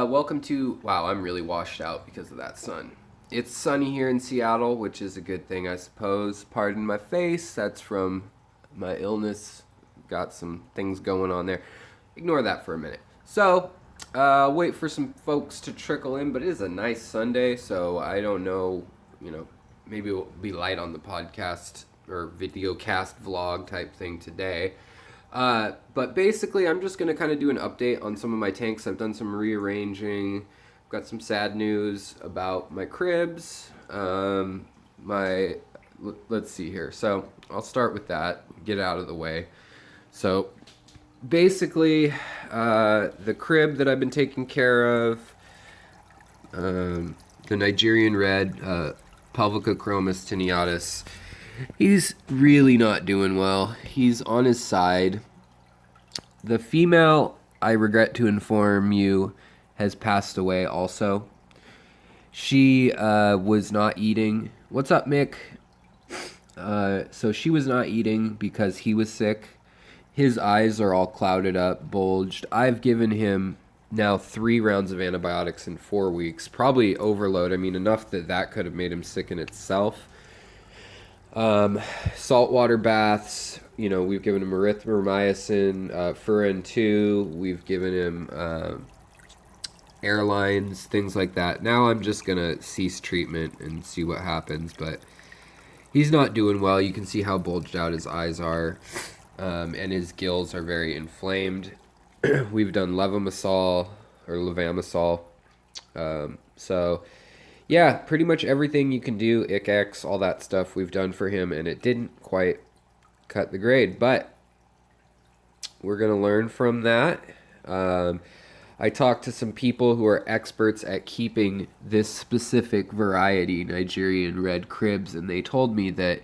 Welcome to. Wow, I'm really washed out because of that sun. It's sunny here in Seattle, which is a good thing, I suppose. Pardon my face, that's from my illness. Got some things going on there. Ignore that for a minute. So, wait for some folks to trickle in, but it is a nice Sunday, so I don't know, maybe it'll be light on the podcast or video cast vlog type thing today. But basically, I'm just going to kind of do an update on some of my tanks. I've done some rearranging. Got some sad news about my cribs. Let's see here. So I'll start with that, get it out of the way. So basically, the crib that I've been taking care of, the Nigerian red, Pelvicachromis Tenaetius, he's really not doing well. He's on his side. The female, I regret to inform you, has passed away also. She was not eating. What's up, Mick? So she was not eating because he was sick. His eyes are all clouded up, bulged. I've given him now 3 rounds of antibiotics in 4 weeks. Probably overload. I mean, enough that could have made him sick in itself. Saltwater baths. We've given him erythromycin, furin 2. We've given him airlines, things like that. Now I'm just gonna cease treatment and see what happens, but he's not doing well. You can see how bulged out his eyes are, and his gills are very inflamed. We've done levamisole or levamisole. So yeah, pretty much everything you can do, ICX, all that stuff we've done for him, and it didn't quite cut the grade, but we're gonna learn from that. I talked to some people who are experts at keeping this specific variety, Nigerian red cribs, and they told me that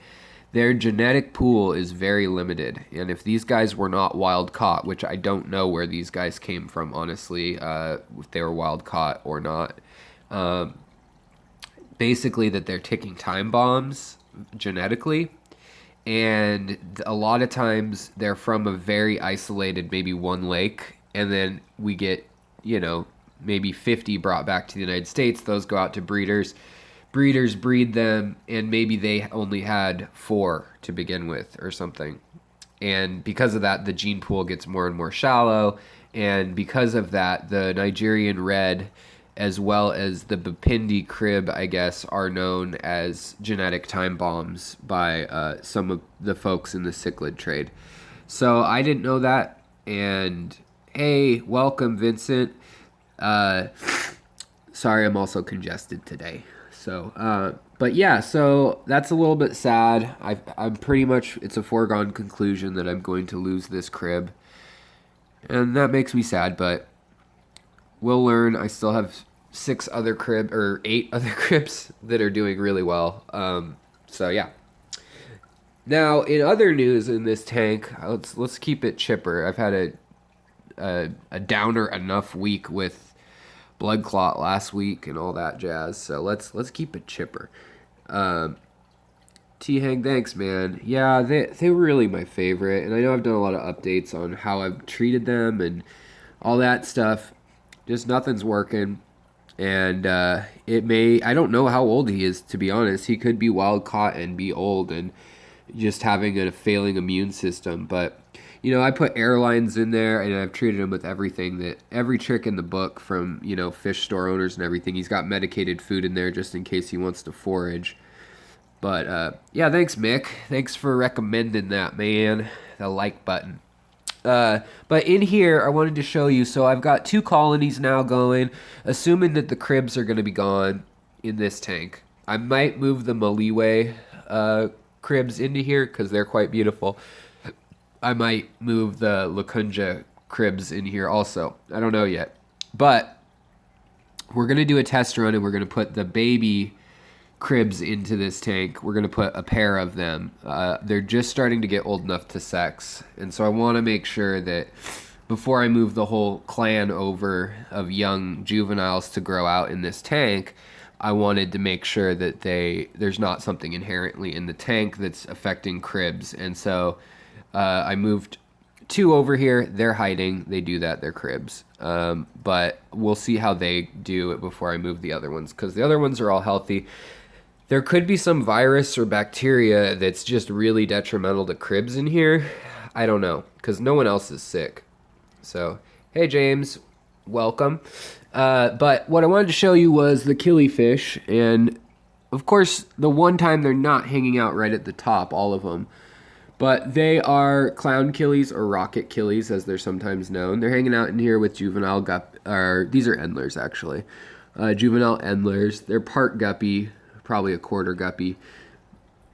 their genetic pool is very limited. And if these guys were not wild caught, which I don't know where these guys came from, honestly, if they were wild caught or not, basically that they're ticking time bombs genetically. And a lot of times they're from a very isolated, maybe one lake, and then we get maybe 50 brought back to the United States. Those go out to breeders. Breeders breed them, and maybe they only had 4 to begin with or something. And because of that, the gene pool gets more and more shallow. And because of that, the Nigerian red, as well as the Bapindi crib, I guess, are known as genetic time bombs by some of the folks in the cichlid trade. So I didn't know that, and hey, welcome, Vincent. Sorry, I'm also congested today. So, but yeah, so that's a little bit sad. I'm pretty much, it's a foregone conclusion that I'm going to lose this crib. And that makes me sad, but we'll learn. I still have 8 other cribs that are doing really well. So yeah. Now, in other news in this tank, let's keep it chipper. I've had a downer enough week with blood clot last week and all that jazz, so let's keep it chipper. T-Hang, thanks, man. Yeah, they were really my favorite, and I know I've done a lot of updates on how I've treated them and all that stuff. Just nothing's working, and I don't know how old he is, to be honest. He could be wild caught and be old and just having a failing immune system, but I put airlines in there, and I've treated him with every trick in the book from, fish store owners and everything. He's got medicated food in there just in case he wants to forage. But, yeah, thanks, Mick. Thanks for recommending that, man. The like button. But in here, I wanted to show you, so I've got 2 colonies now going, assuming that the cribs are going to be gone in this tank. I might move the Maliwe cribs into here because they're quite beautiful. I might move the Lokundje cribs in here also. I don't know yet. But we're going to do a test run, and we're going to put the baby cribs into this tank. We're going to put a pair of them. They're just starting to get old enough to sex. And so I want to make sure that before I move the whole clan over of young juveniles to grow out in this tank, I wanted to make sure that there's not something inherently in the tank that's affecting cribs. And so I moved two over here, they're hiding. They do that. They're cribs. But we'll see how they do it before I move the other ones, because the other ones are all healthy. There could be some virus or bacteria that's just really detrimental to cribs in here. I don't know, because no one else is sick. So, hey, James, welcome. But what I wanted to show you was the killifish. And, of course, the one time they're not hanging out right at the top, all of them. But they are clown killies, or rocket killies, as they're sometimes known. They're hanging out in here with juvenile these are endlers, actually. Juvenile endlers. They're part guppy, probably a quarter guppy,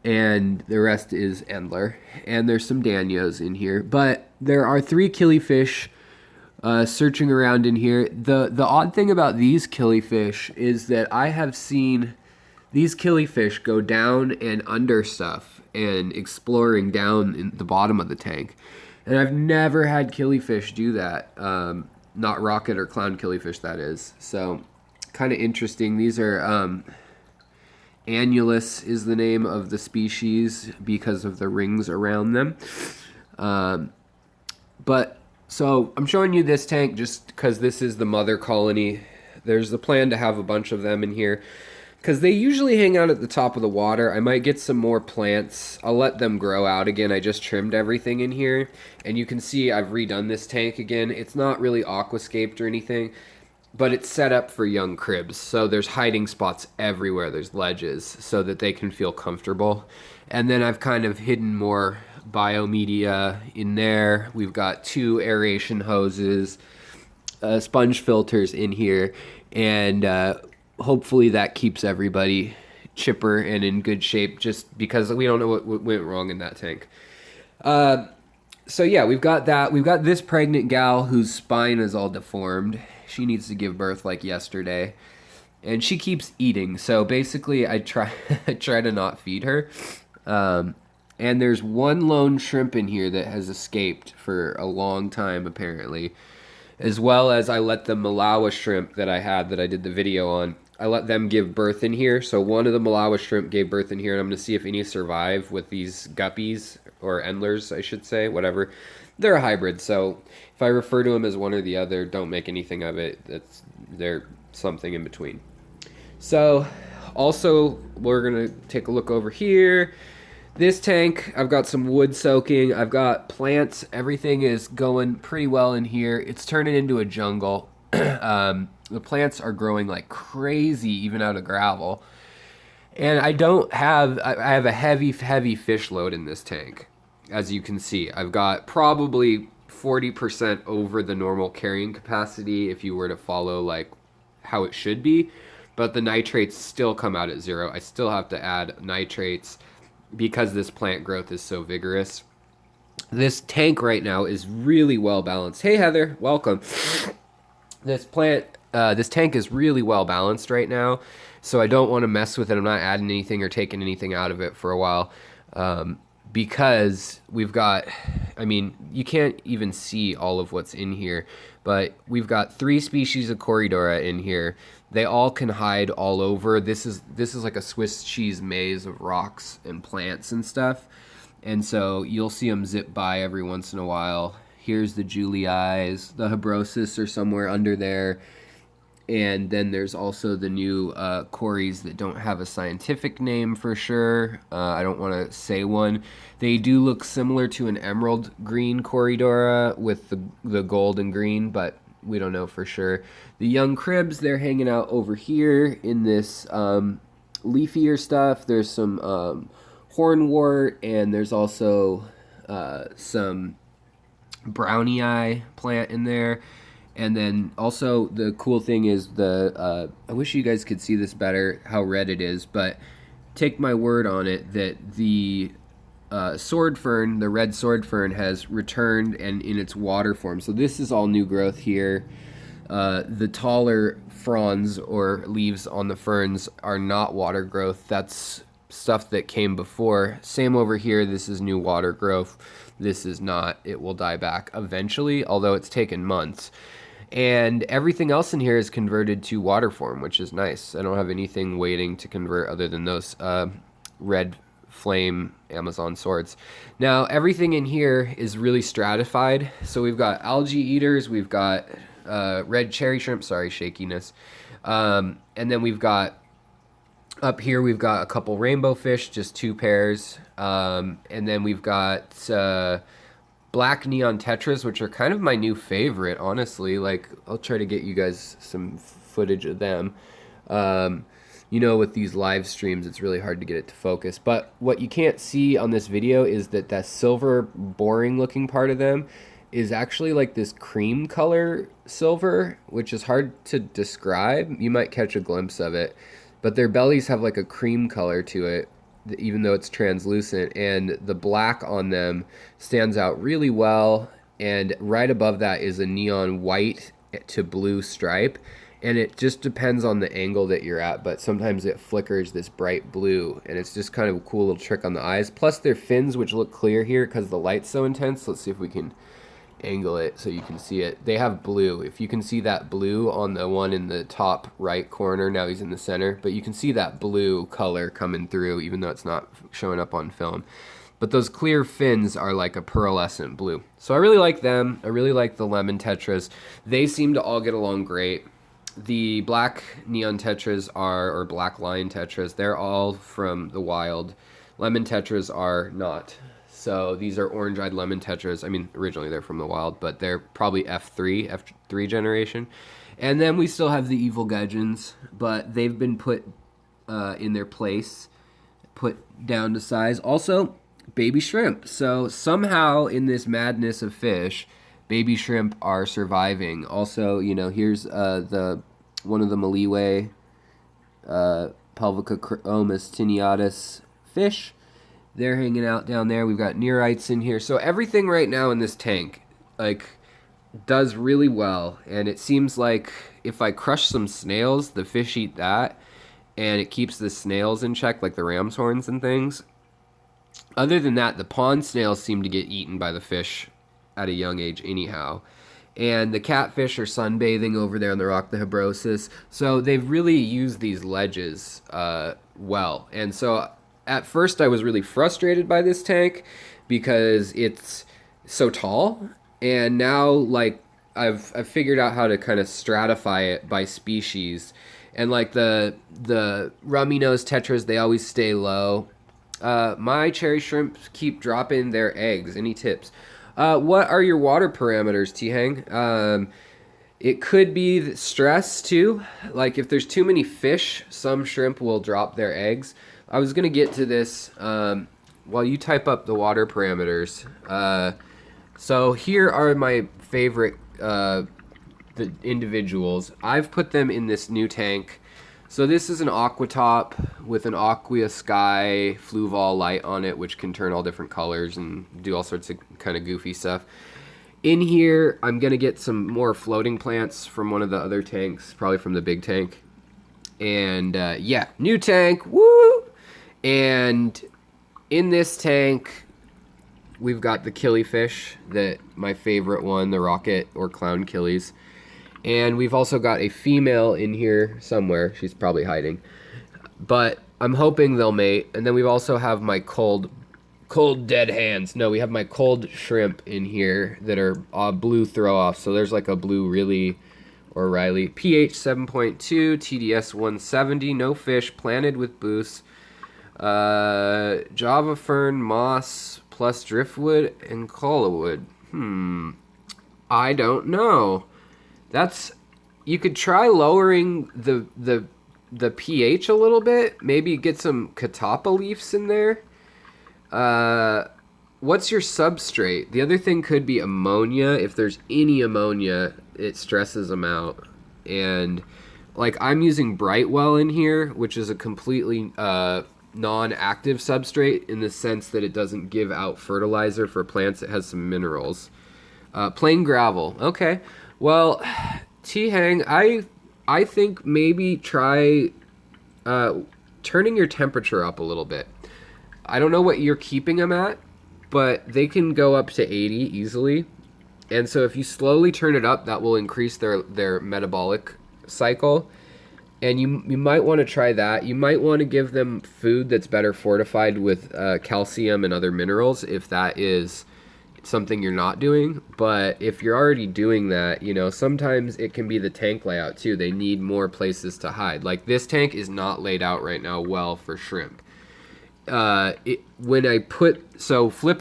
and the rest is endler. And there's some danios in here, but there are 3 killifish searching around in here. The odd thing about these killifish is that I have seen these killifish go down and under stuff and exploring down in the bottom of the tank, and I've never had killifish do that. Not rocket or clown killifish, that is. So kind of interesting. These are Annulus is the name of the species because of the rings around them. But so I'm showing you this tank just because this is the mother colony. There's the plan to have a bunch of them in here because they usually hang out at the top of the water. I might get some more plants. I'll let them grow out again. I just trimmed everything in here, and you can see I've redone this tank again. It's not really aquascaped or anything, but it's set up for young cribs. So there's hiding spots everywhere. There's ledges so that they can feel comfortable. And then I've kind of hidden more biomedia in there. We've got 2 aeration hoses, sponge filters in here, and hopefully that keeps everybody chipper and in good shape, just because we don't know what went wrong in that tank. So yeah, we've got that. We've got this pregnant gal whose spine is all deformed. She needs to give birth like yesterday, and she keeps eating. So basically, I try to not feed her. And there's one lone shrimp in here that has escaped for a long time, apparently, as well as I let the Malawi shrimp that I did the video on. I let them give birth in here. So one of the Malawi shrimp gave birth in here, and I'm going to see if any survive with these guppies, or endlers, I should say, whatever. They're a hybrid, so if I refer to them as one or the other, don't make anything of it. They're something in between. So, also, we're going to take a look over here. This tank, I've got some wood soaking. I've got plants. Everything is going pretty well in here. It's turning into a jungle. The plants are growing like crazy, even out of gravel. And I have a heavy fish load in this tank. As you can see, I've got probably 40% over the normal carrying capacity if you were to follow like how it should be, but the nitrates still come out at 0. I still have to add nitrates because this plant growth is so vigorous. This tank right now is really well balanced. Hey Heather, welcome. This tank is really well balanced right now, so I don't want to mess with it. I'm not adding anything or taking anything out of it for a while. Because we've got, I mean, you can't even see all of what's in here, but we've got 3 species of Corydora in here. They all can hide all over. This is like a Swiss cheese maze of rocks and plants and stuff. And so you'll see them zip by every once in a while. Here's the Julii, the Habrosis are somewhere under there. And then there's also the new Cories that don't have a scientific name for sure. I don't want to say one. They do look similar to an emerald green Corydora with the gold and green, but we don't know for sure. The young cribs, they're hanging out over here in this leafier stuff. There's some hornwort, and there's also some brownie eye plant in there. And then also the cool thing is I wish you guys could see this better, how red it is, but take my word on it that the sword fern, the red sword fern, has returned and in its water form. So this is all new growth here. The taller fronds or leaves on the ferns are not water growth. That's stuff that came before. Same over here, this is new water growth. This is not. It will die back eventually, although it's taken months. And everything else in here is converted to water form, which is nice. I don't have anything waiting to convert other than those red flame Amazon swords. Now, everything in here is really stratified. So we've got algae eaters, we've got red cherry shrimp, sorry, shakiness. And then we've got, up here we've got a couple rainbow fish, just 2 pairs. And then we've got black neon tetras, which are kind of my new favorite, honestly. Like, I'll try to get you guys some footage of them. You know, with these live streams, it's really hard to get it to focus. But what you can't see on this video is that silver boring looking part of them is actually like this cream color silver, which is hard to describe. You might catch a glimpse of it. But their bellies have like a cream color to it, even though it's translucent. And the black on them stands out really well. And right above that is a neon white to blue stripe. And it just depends on the angle that you're at, but sometimes it flickers this bright blue, and it's just kind of a cool little trick on the eyes. Plus their fins, which look clear here because the light's so intense. Let's see if we can angle it so you can see it. They have blue. If you can see that blue on the one in the top right corner, now he's in the center, but you can see that blue color coming through even though it's not showing up on film. But those clear fins are like a pearlescent blue. So I really like them. I really like the lemon tetras. They seem to all get along great. The black neon tetras or black lion tetras, they're all from the wild. Lemon tetras are not. So these are orange-eyed lemon tetras. I mean, originally they're from the wild, but they're probably F3 generation. And then we still have the evil gudgeons, but they've been put in their place, put down to size. Also, baby shrimp. So somehow in this madness of fish, baby shrimp are surviving. Also, you know, here's one of the Maliwe Pelvicachromis Tenaetius fish. They're hanging out down there. We've got neorites in here. So everything right now in this tank, like, does really well. And it seems like if I crush some snails, the fish eat that, and it keeps the snails in check, like the ram's horns and things. Other than that, the pond snails seem to get eaten by the fish at a young age anyhow. And the catfish are sunbathing over there on the rock, the Hebrosis. So they've really used these ledges well. And so at first I was really frustrated by this tank because it's so tall. And now, like, I've figured out how to kind of stratify it by species. And like the rummy nose tetras, they always stay low. My cherry shrimp keep dropping their eggs. Any tips? What are your water parameters, T-Hang? It could be stress, too. Like, if there's too many fish, some shrimp will drop their eggs. I was going to get to this while you type up the water parameters. So here are my favorite the individuals. I've put them in this new tank. So this is an aquatop with an aqua sky fluval light on it, which can turn all different colors and do all sorts of kind of goofy stuff. In here, I'm going to get some more floating plants from one of the other tanks, probably from the big tank. And yeah, new tank, woo! And in this tank, we've got the killifish, my favorite one, the rocket or clown killies. And we've also got a female in here somewhere. She's probably hiding. But I'm hoping they'll mate. And then we also have my cold dead hands. No, we have my cold shrimp in here that are blue throw-off. So there's like a blue Riley. pH 7.2, TDS 170, no fish, planted with boost. Java fern, moss, plus driftwood and koalawood. I don't know. You could try lowering the pH a little bit. Maybe get some catappa leaves in there. What's your substrate? The other thing could be ammonia. If there's any ammonia, it stresses them out. And like I'm using Brightwell in here, which is a completely non-active substrate in the sense that it doesn't give out fertilizer for plants. It has some minerals. Plain gravel. Okay. Well, T-Hang, I think maybe try turning your temperature up a little bit. I don't know what you're keeping them at, but they can go up to 80 easily. And so if you slowly turn it up, that will increase their metabolic cycle. And you might want to try that. You might want to give them food that's better fortified with calcium and other minerals if that is something you're not doing. But if you're already doing that, sometimes it can be the tank layout too. They need more places to hide. Like this tank is not laid out right now well for shrimp. Flip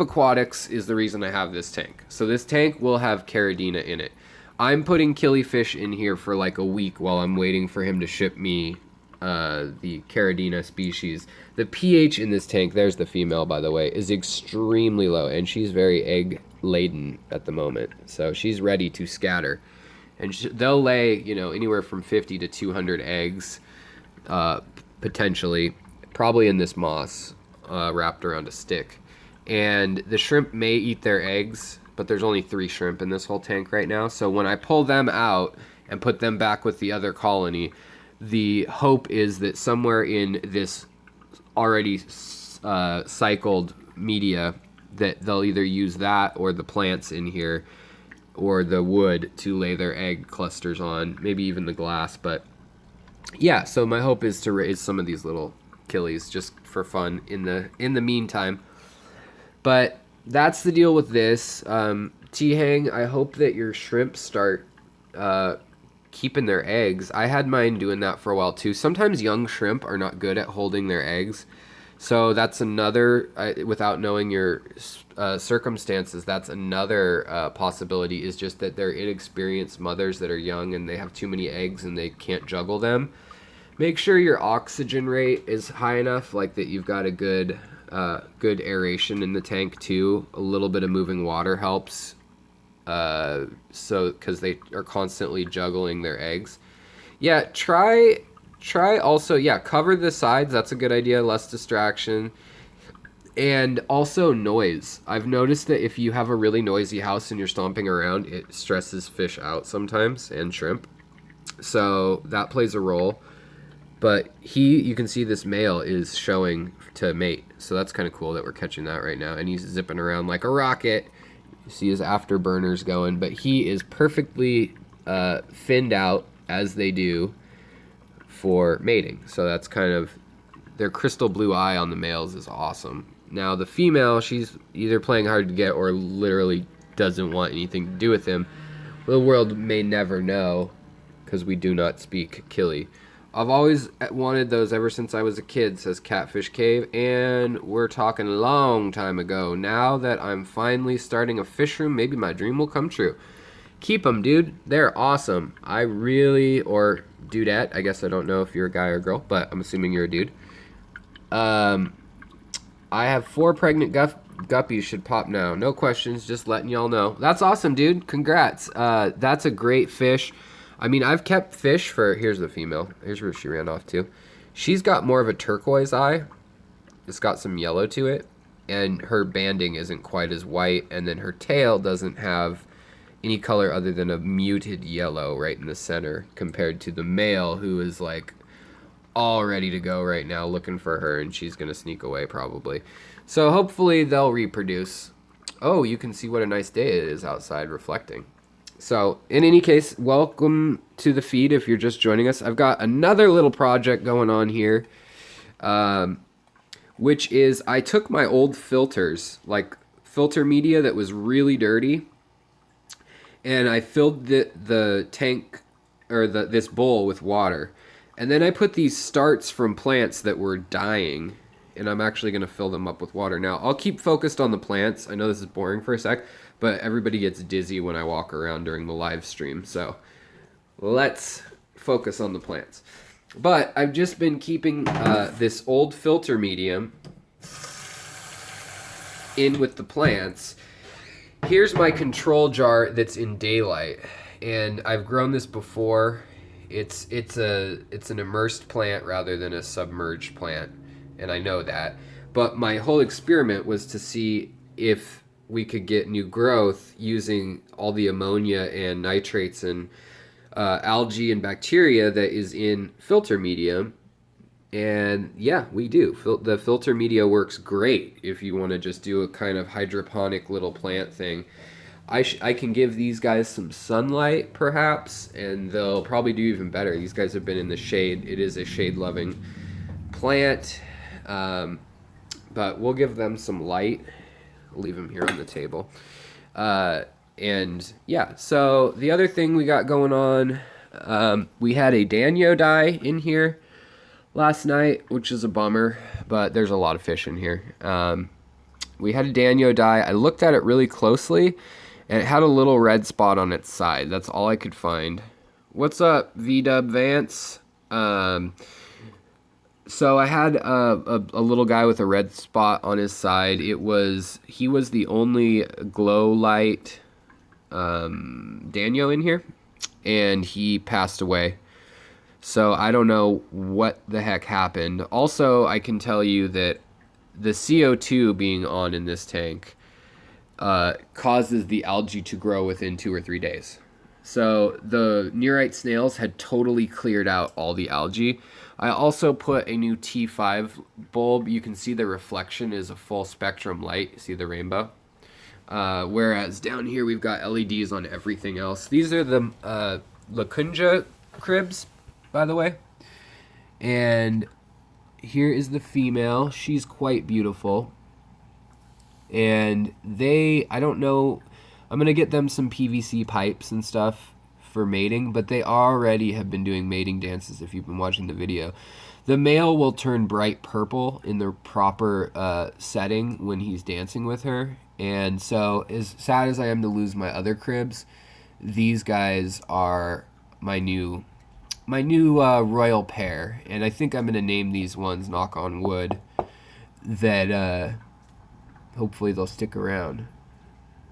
Aquatics is the reason I have this tank. So this tank will have Caridina in it. I'm putting killifish in here for like a week while I'm waiting for him to ship me the Caridina species. The pH in this tank, there's the female by the way, is extremely low, and she's very egg laden at the moment. So she's ready to scatter. And they'll lay, anywhere from 50 to 200 eggs potentially, probably in this moss wrapped around a stick. And the shrimp may eat their eggs, but there's only 3 shrimp in this whole tank right now. So when I pull them out and put them back with the other colony, the hope is that somewhere in this already cycled media that they'll either use that or the plants in here or the wood to lay their egg clusters on, maybe even the glass. But yeah, so my hope is to raise some of these little killies just for fun in the meantime. But that's the deal with this. T-Hang, I hope that your shrimp start keeping their eggs. I had mine doing that for a while too. Sometimes young shrimp are not good at holding their eggs. So that's another, without knowing your circumstances, that's another possibility, is just that they're inexperienced mothers that are young and they have too many eggs and they can't juggle them. Make sure your oxygen rate is high enough, like that you've got a good aeration in the tank too. A little bit of moving water helps, because they are constantly juggling their eggs. Yeah, try also, cover the sides. That's a good idea. Less distraction. And also noise. I've noticed that if you have a really noisy house and you're stomping around, it stresses fish out sometimes, and shrimp. So that plays a role. But you can see this male is showing to mate. So that's kind of cool that we're catching that right now. And he's zipping around like a rocket. You see his afterburners going. But he is perfectly finned out, as they do, for mating. So that's kind of, their crystal blue eye on the males is awesome. Now the female, she's either playing hard to get or literally doesn't want anything to do with him. The world may never know, because we do not speak Killy. I've always wanted those ever since I was a kid, says Catfish Cave, and we're talking a long time ago. Now that I'm finally starting a fish room, maybe my dream will come true. Keep them, dude. They're awesome. Or dudette, I guess I don't know if you're a guy or a girl, but I'm assuming you're a dude. I have 4 pregnant guppies, should pop now. No questions, just letting y'all know. That's awesome, dude. Congrats. That's a great fish. I mean, I've kept fish for... Here's the female. Here's where she ran off to. She's got more of a turquoise eye. It's got some yellow to it. And her banding isn't quite as white. And then her tail doesn't have any color other than a muted yellow right in the center, compared to the male, who is like all ready to go right now looking for her, and she's going to sneak away probably. So hopefully they'll reproduce. Oh, you can see what a nice day it is outside reflecting. So, in any case, welcome to the feed if you're just joining us. I've got another little project going on here, which is I took my old filters, like filter media that was really dirty, and I filled the tank, or this bowl, with water. And then I put these starts from plants that were dying, and I'm actually going to fill them up with water. Now, I'll keep focused on the plants. I know this is boring for a sec, but everybody gets dizzy when I walk around during the live stream. So let's focus on the plants. But I've just been keeping this old filter medium in with the plants. Here's my control jar that's in daylight, and I've grown this before. It's an immersed plant rather than a submerged plant, and I know that. But my whole experiment was to see if we could get new growth using all the ammonia and nitrates and algae and bacteria that is in filter medium. And yeah, we do. The filter media works great if you want to just do a kind of hydroponic little plant thing. I can give these guys some sunlight, perhaps, and they'll probably do even better. These guys have been in the shade. It is a shade-loving plant, but we'll give them some light. I'll leave them here on the table. And yeah, so the other thing we got going on, we had a Danio die in here last night, which is a bummer, but there's a lot of fish in here. We had a Danio die. I looked at it really closely, and it had a little red spot on its side. That's all I could find. What's up, VW Vance? So I had a little guy with a red spot on his side. He was the only glow light Danio in here, and he passed away. So I don't know what the heck happened. Also, I can tell you that the CO2 being on in this tank causes the algae to grow within 2 or 3 days. So the Nearite snails had totally cleared out all the algae. I also put a new T5 bulb. You can see the reflection is a full spectrum light. See the rainbow? Whereas down here we've got LEDs on everything else. These are the Lokundje Kribs, by the way. And here is the female. She's quite beautiful. And I don't know, I'm going to get them some PVC pipes and stuff for mating, but they already have been doing mating dances if you've been watching the video. The male will turn bright purple in the proper setting when he's dancing with her. And so, as sad as I am to lose my other cribs, these guys are my new royal pair. And I think I'm going to name these ones, knock on wood, that hopefully they'll stick around.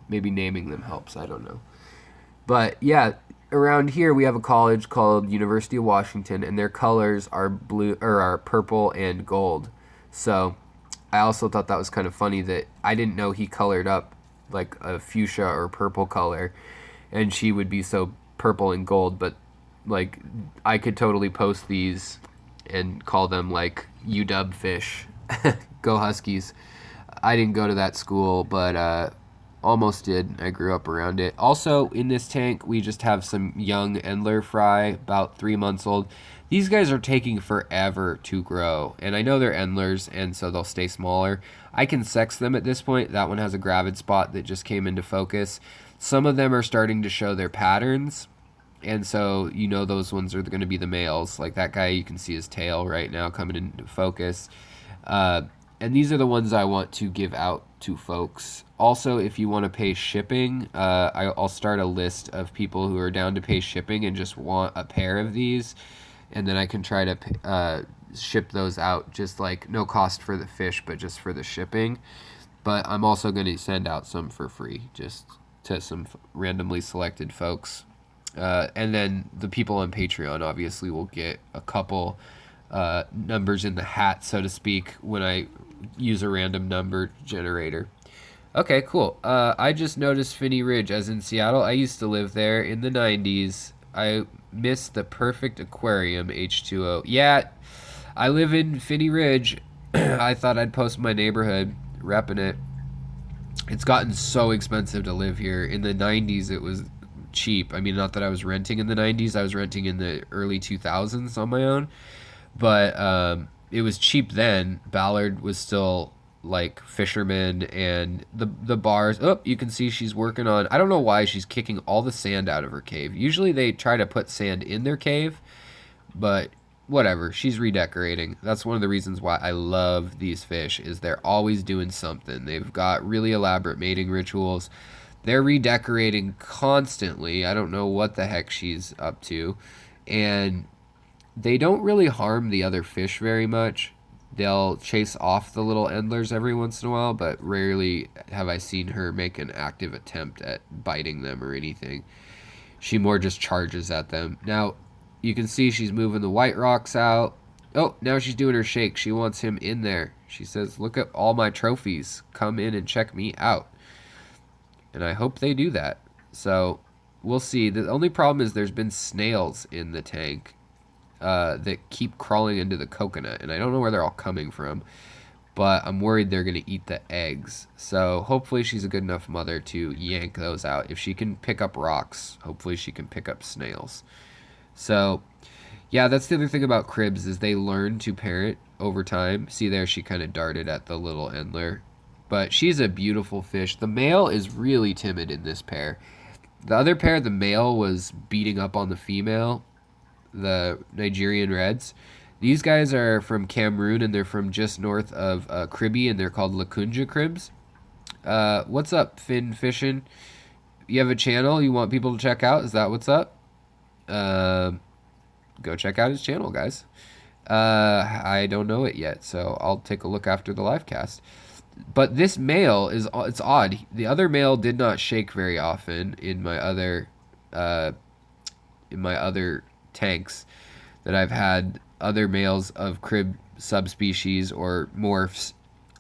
Maybe naming them helps, I don't know. But yeah, around here we have a college called University of Washington, and their colors are blue or are purple and gold. So I also thought that was kind of funny that I didn't know he colored up like a fuchsia or purple color, and she would be so purple and gold. But like, I could totally post these and call them like UW fish. Go Huskies. I didn't go to that school, but almost did. I grew up around it. Also, in this tank, we just have some young Endler fry, about 3 months old. These guys are taking forever to grow, and I know they're Endlers, and so they'll stay smaller. I can sex them at this point. That one has a gravid spot that just came into focus. Some of them are starting to show their patterns, and so you know those ones are going to be the males. Like that guy, you can see his tail right now coming into focus. And these are the ones I want to give out to folks. Also, if you want to pay shipping, I'll start a list of people who are down to pay shipping and just want a pair of these. And then I can try to ship those out, just like no cost for the fish, but just for the shipping. But I'm also going to send out some for free, just to some randomly selected folks. And then the people on Patreon obviously will get a couple numbers in the hat, so to speak, when I use a random number generator. Okay, cool. I just noticed Finney Ridge, as in Seattle. I used to live there in the 90s. I miss the perfect aquarium, H2O. Yeah, I live in Finney Ridge. I thought I'd post my neighborhood, repping it. It's gotten so expensive to live here. In the 90s, it was cheap. I mean, not that I was renting in the 90s. I was renting in the early 2000s on my own. But it was cheap then. Ballard was still like fishermen, and the bars. Oh, you can see she's working on. I don't know why she's kicking all the sand out of her cave. Usually they try to put sand in their cave, but whatever. She's redecorating. That's one of the reasons why I love these fish, is they're always doing something. They've got really elaborate mating rituals. They're redecorating constantly. I don't know what the heck she's up to, and they don't really harm the other fish very much. They'll chase off the little endlers every once in a while, but rarely have I seen her make an active attempt at biting them or anything. She more just charges at them. Now, you can see she's moving the white rocks out. Oh, now she's doing her shake. She wants him in there. She says, look at all my trophies. Come in and check me out. And I hope they do that. So, we'll see. The only problem is there's been snails in the tank that keep crawling into the coconut, and I don't know where they're all coming from, but I'm worried they're going to eat the eggs. So hopefully she's a good enough mother to yank those out. If she can pick up rocks, hopefully she can pick up snails. So yeah, that's the other thing about cribs is they learn to parent over time. See there, she kind of darted at the little endler. But she's a beautiful fish. The male is really timid in this pair. The other pair, the male was beating up on the female, the Nigerian reds. These guys are from Cameroon, and they're from just north of Kribi, and they're called Lokundje cribs. What's up, Finn Fishing? You have a channel you want people to check out? Is that what's up? Go check out his channel, guys. I don't know it yet, so I'll take a look after the live cast. But this male it's odd. The other male did not shake very often in my other tanks that I've had other males of crib subspecies or morphs.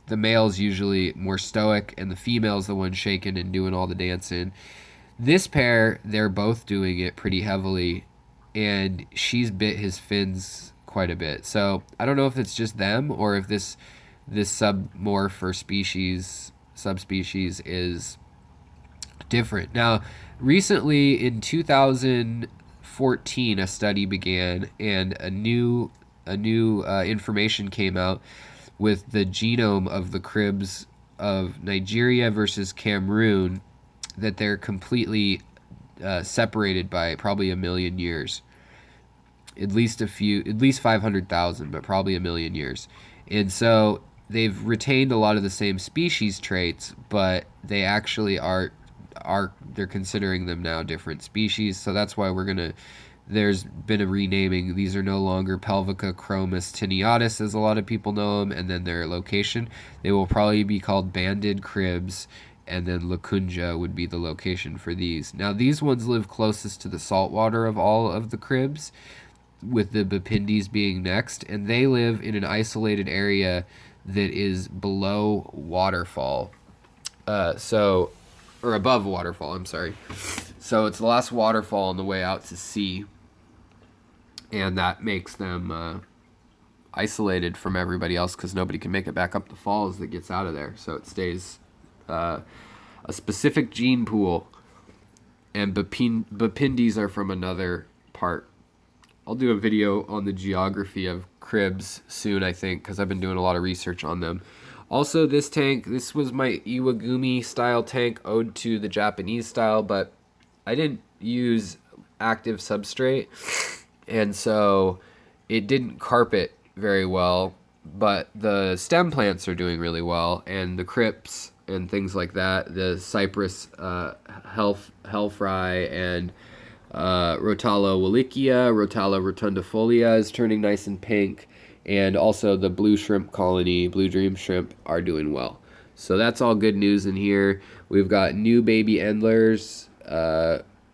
The male's usually more stoic, and the female's the one shaking and doing all the dancing. This pair, they're both doing it pretty heavily, and she's bit his fins quite a bit. So I don't know if it's just them or if this submorph or subspecies is different. Now, recently in 2014, a study began, and a new information came out with the genome of the cribs of Nigeria versus Cameroon, that they're completely separated by probably 1 million years. At least 500,000, but probably 1 million years. And so they've retained a lot of the same species traits, but they actually they're considering them now different species. So that's why there's been a renaming. These are no longer Pelvicachromis Tenaetius, as a lot of people know them, and then their location. They will probably be called banded cribs, and then Lokundje would be the location for these. Now, these ones live closest to the saltwater of all of the cribs, with the Bipindis being next, and they live in an isolated area that is below waterfall. Or above waterfall, I'm sorry. So it's the last waterfall on the way out to sea, and that makes them isolated from everybody else because nobody can make it back up the falls that gets out of there. So it stays a specific gene pool, and Bipindis are from another part. I'll do a video on the geography of cribs soon, I think, because I've been doing a lot of research on them. Also, this tank, this was my Iwagumi style tank, ode to the Japanese style, but I didn't use active substrate, and so it didn't carpet very well, but the stem plants are doing really well, and the crypts and things like that, the cypress hellfry and Rotala wallachia, Rotala rotundifolia is turning nice and pink, and also the blue shrimp colony, blue dream shrimp, are doing well. So that's all good news in here. We've got new baby endlers,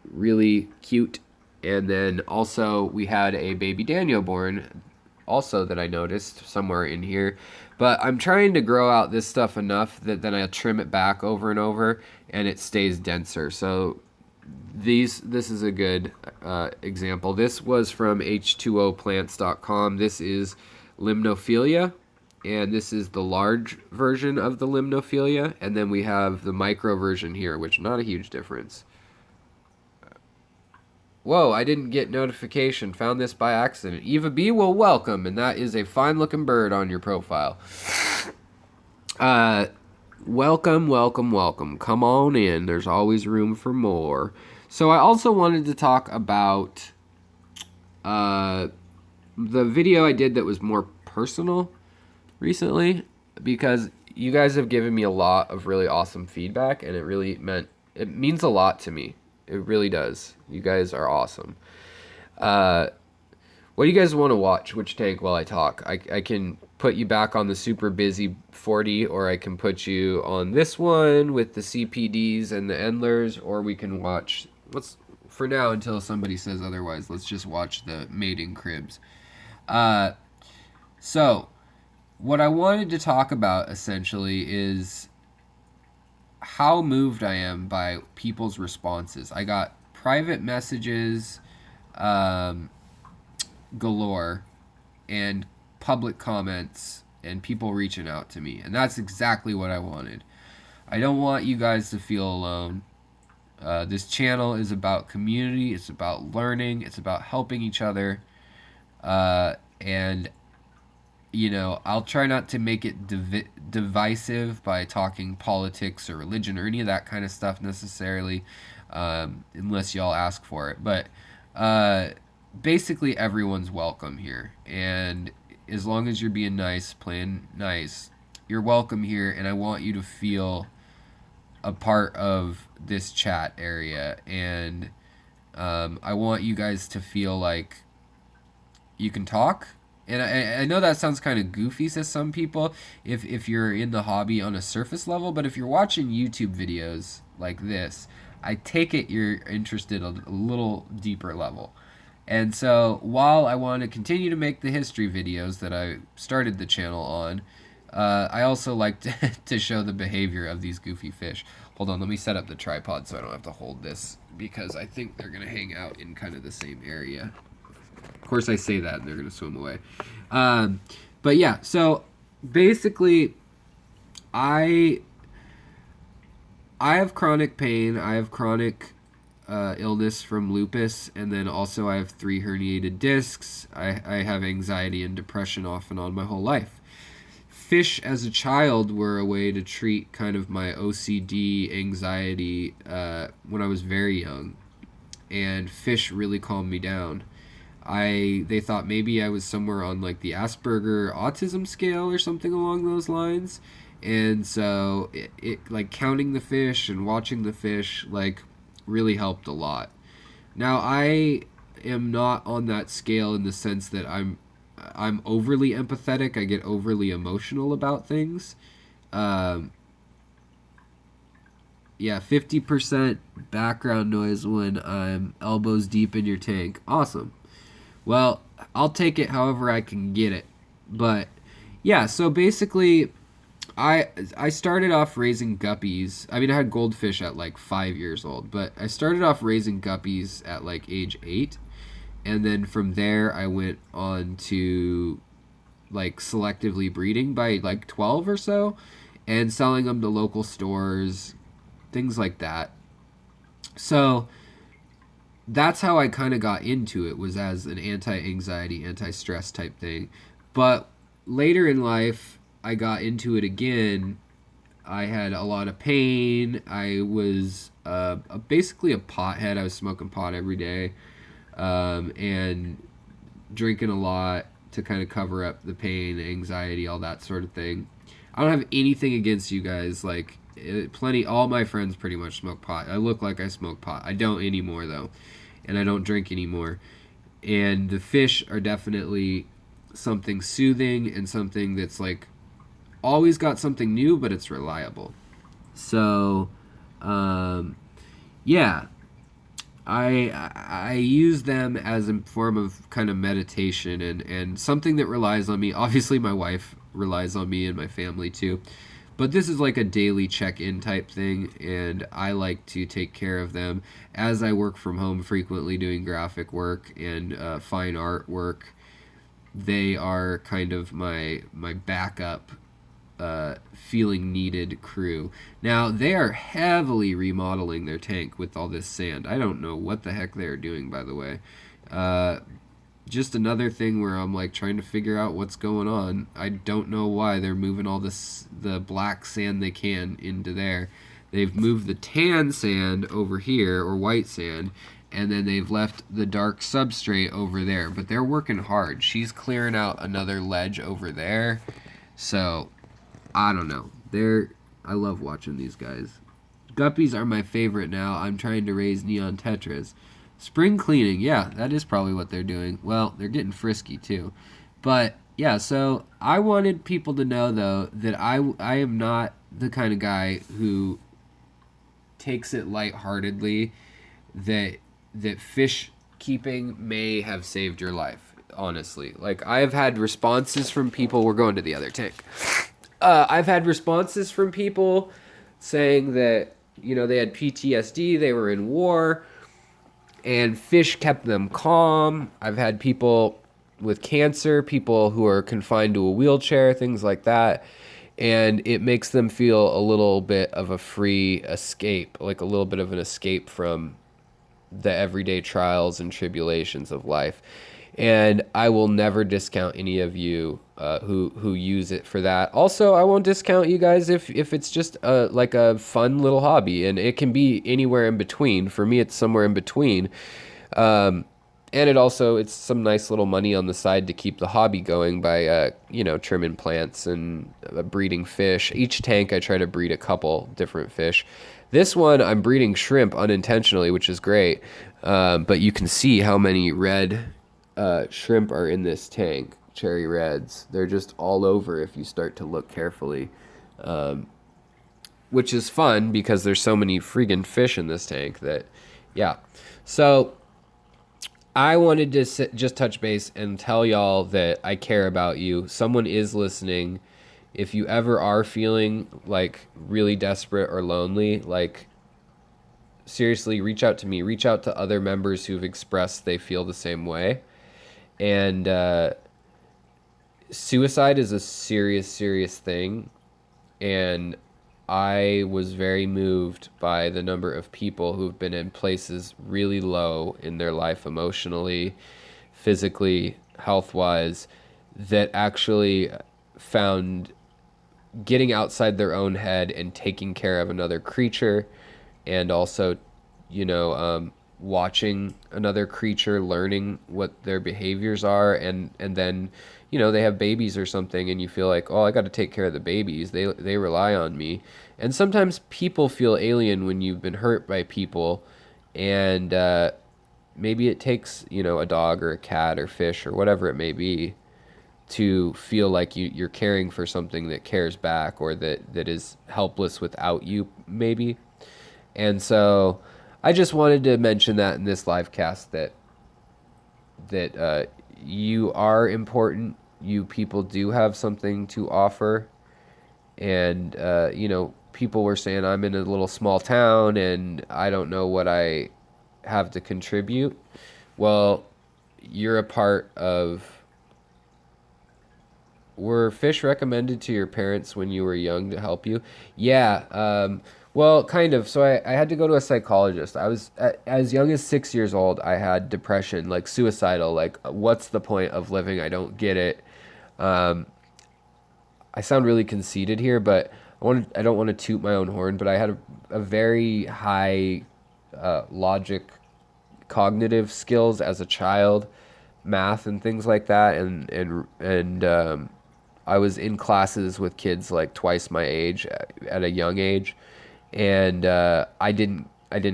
really cute, and then also we had a baby Daniel born, also that I noticed somewhere in here. But I'm trying to grow out this stuff enough that then I'll trim it back over and over, and it stays denser. So this is a good example. This was from H2Oplants.com. This is Limnophilia, and this is the large version of the Limnophilia, and then we have the micro version here, which not a huge difference. Whoa, I didn't get notification. Found this by accident. Eva B, well, welcome, and that is a fine-looking bird on your profile. Welcome, welcome, welcome. Come on in. There's always room for more. So I also wanted to talk about the video I did that was more personal recently, because you guys have given me a lot of really awesome feedback, and it means a lot to me. It really does. You guys are awesome. What do you guys want to watch? Which tank while I talk? I can put you back on the super busy 40, or I can put you on this one with the CPDs and the endlers, or we can watch, for now until somebody says otherwise, let's just watch the mating cribs. So what I wanted to talk about essentially is how moved I am by people's responses. I got private messages galore and public comments and people reaching out to me. And that's exactly what I wanted. I don't want you guys to feel alone. This channel is about community. It's about learning. It's about helping each other. And, you know, I'll try not to make it divisive by talking politics or religion or any of that kind of stuff necessarily, unless y'all ask for it. But basically, everyone's welcome here. And as long as you're being nice, playing nice, you're welcome here. And I want you to feel a part of this chat area. And I want you guys to feel like you can talk. And I know that sounds kind of goofy to some people if you're in the hobby on a surface level, but if you're watching YouTube videos like this, I take it you're interested a little deeper level. And so while I want to continue to make the history videos that I started the channel on, I also like to show the behavior of these goofy fish. Hold on, let me set up the tripod so I don't have to hold this, because I think they're going to hang out in kind of the same area. Of course, I say that and they're going to swim away. But yeah, so basically, I have chronic pain. I have chronic illness from lupus, and then also I have 3 herniated discs. I have anxiety and depression off and on my whole life. Fish as a child were a way to treat kind of my OCD anxiety when I was very young, and fish really calmed me down. They thought maybe I was somewhere on like the Asperger autism scale or something along those lines. And so it like counting the fish and watching the fish like really helped a lot. Now I am not on that scale in the sense that I'm overly empathetic. I get overly emotional about things. Yeah, 50% background noise when I'm elbows deep in your tank. Awesome. Well, I'll take it however I can get it. But yeah, so basically I started off raising guppies. I mean, I had goldfish at like 5 years old, but I started off raising guppies at like age 8. And then from there I went on to like selectively breeding by like 12 or so and selling them to local stores, things like that. So that's how I kind of got into it, was as an anti-anxiety, anti-stress type thing. But later in life, I got into it again. I had a lot of pain. I was basically a pothead. I was smoking pot every day and drinking a lot to kind of cover up the pain, anxiety, all that sort of thing. I don't have anything against you guys. Like, all my friends pretty much smoke pot. I look like I smoke pot. I don't anymore, though. And I don't drink anymore. And the fish are definitely something soothing and something that's like always got something new, but it's reliable. So, yeah, I use them as a form of kind of meditation and something that relies on me. Obviously, my wife relies on me and my family too. But this is like a daily check-in type thing, and I like to take care of them as I work from home frequently doing graphic work and fine art work. They are kind of my backup feeling needed crew. Now, they are heavily remodeling their tank with all this sand. I don't know what the heck they're doing, by the way. Just another thing where I'm like trying to figure out what's going on. I don't know why they're moving all the black sand they can into there. They've moved the tan sand over here, or white sand, and then they've left the dark substrate over there. But they're working hard. She's clearing out another ledge over there. So, I don't know. I love watching these guys. Guppies are my favorite now. I'm trying to raise neon tetras. Spring cleaning, yeah, that is probably what they're doing. Well, they're getting frisky too. But yeah, so I wanted people to know though that I am not the kind of guy who takes it lightheartedly, that fish keeping may have saved your life, honestly. Like, I have had responses from people, we're going to the other tank. I've had responses from people saying that, you know, they had PTSD, they were in war, and fish kept them calm. I've had people with cancer, people who are confined to a wheelchair, things like that. And it makes them feel a little bit of a free escape, like a little bit of an escape from the everyday trials and tribulations of life. And I will never discount any of you who use it for that. Also, I won't discount you guys if it's just like a fun little hobby, and it can be anywhere in between. For me, it's somewhere in between. And it's some nice little money on the side to keep the hobby going by, trimming plants and breeding fish. Each tank, I try to breed a couple different fish. This one, I'm breeding shrimp unintentionally, which is great. But you can see how many red shrimp are in this tank, cherry reds. They're just all over if you start to look carefully, which is fun because there's so many friggin' fish in this tank that, yeah. So I wanted to just touch base and tell y'all that I care about you. Someone is listening. If you ever are feeling like really desperate or lonely, like seriously, reach out to me. Reach out to other members who've expressed they feel the same way. And suicide is a serious, serious thing. And I was very moved by the number of people who've been in places really low in their life emotionally, physically, health-wise, that actually found getting outside their own head and taking care of another creature, and also, watching another creature, learning what their behaviors are, and then they have babies or something, and you feel like, oh, I got to take care of the babies. They rely on me. And sometimes people feel alien when you've been hurt by people, and maybe it takes a dog or a cat or fish or whatever it may be to feel like you're caring for something that cares back, or that is helpless without you, maybe. And so I just wanted to mention that in this live cast, that you are important. You people do have something to offer. And, people were saying I'm in a little small town and I don't know what I have to contribute. Well, you're a part of... Were fish recommended to your parents when you were young to help you? Yeah, well, kind of. So I had to go to a psychologist. I was, as young as 6 years old, I had depression, like suicidal, like, what's the point of living? I don't get it. I sound really conceited here, but I don't want to toot my own horn, but I had a very high logic, cognitive skills as a child, math and things like that, and I was in classes with kids like twice my age at a young age, and I didn't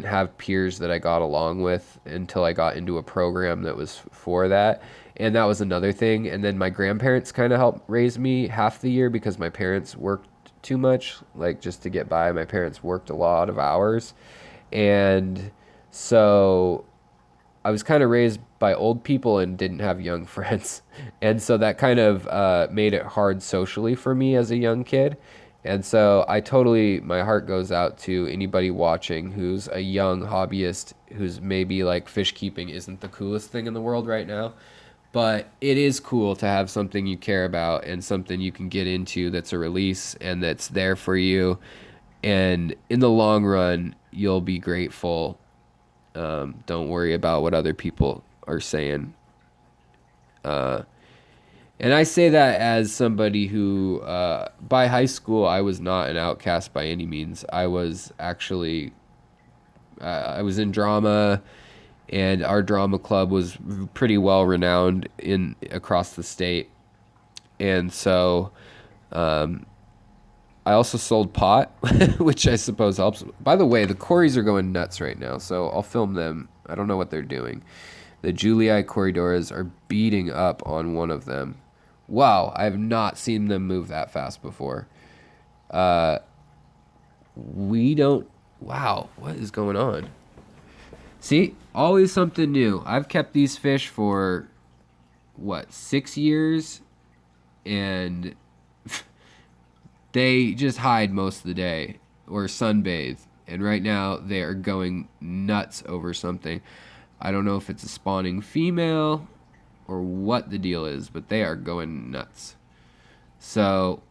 have peers that I got along with until I got into a program that was for that. And that was another thing. And then my grandparents kind of helped raise me half the year because my parents worked too much, like just to get by. My parents worked a lot of hours. And so I was kind of raised by old people and didn't have young friends. And so that kind of made it hard socially for me as a young kid. And so my heart goes out to anybody watching who's a young hobbyist, who's maybe like fish keeping isn't the coolest thing in the world right now. But it is cool to have something you care about and something you can get into that's a release and that's there for you. And in the long run, you'll be grateful. Don't worry about what other people are saying. And I say that as somebody who, by high school, I was not an outcast by any means. I was actually, I was in drama, and our drama club was pretty well renowned across the state. And so, I also sold pot, which I suppose helps. By the way, the Corys are going nuts right now, so I'll film them. I don't know what they're doing. The Julii Corridoras are beating up on one of them. Wow, I have not seen them move that fast before. Wow, what is going on? See, always something new. I've kept these fish for, 6 years? And they just hide most of the day or sunbathe. And right now they are going nuts over something. I don't know if it's a spawning female. or what the deal is, but they are going nuts. So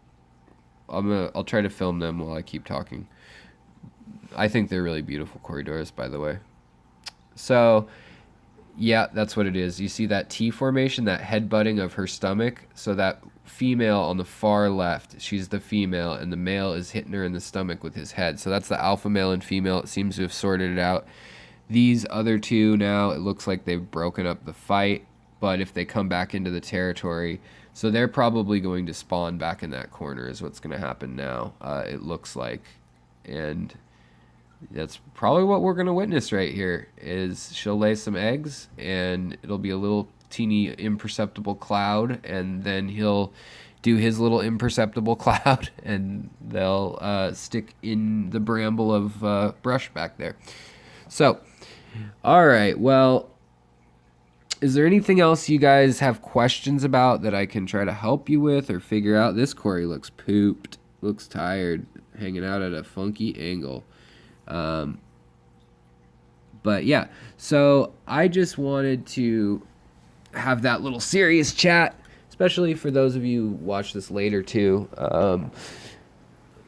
I'll try to film them while I keep talking. I think they're really beautiful corridors, by the way. So yeah, that's what it is. You see that T formation, that headbutting of her stomach? So that female on the far left, she's the female, and the male is hitting her in the stomach with his head. So that's the alpha male and female. It seems to have sorted it out. These other two now, it looks like they've broken up the fight, but if they come back into the territory, so they're probably going to spawn back in that corner is what's going to happen now, it looks like. And that's probably what we're going to witness right here, is she'll lay some eggs, and it'll be a little teeny imperceptible cloud, and then he'll do his little imperceptible cloud, and they'll stick in the bramble of brush back there. So, all right, well, is there anything else you guys have questions about that I can try to help you with or figure out? This Cory looks pooped, looks tired, hanging out at a funky angle. But yeah, so I just wanted to have that little serious chat, especially for those of you who watch this later too.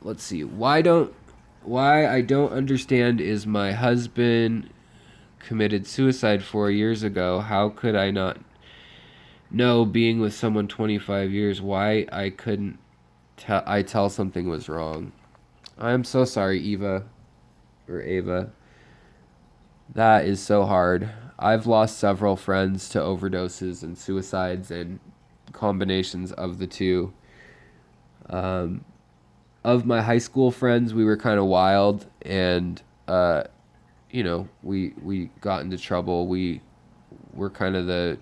Let's see, why I don't understand is my husband committed suicide 4 years ago. How could I not know, being with someone 25 years, why I couldn't tell something was wrong? I'm so sorry, Eva. Or Ava. That is so hard. I've lost several friends to overdoses and suicides and combinations of the two. Of my high school friends, we were kind of wild, and we got into trouble. We were kind of the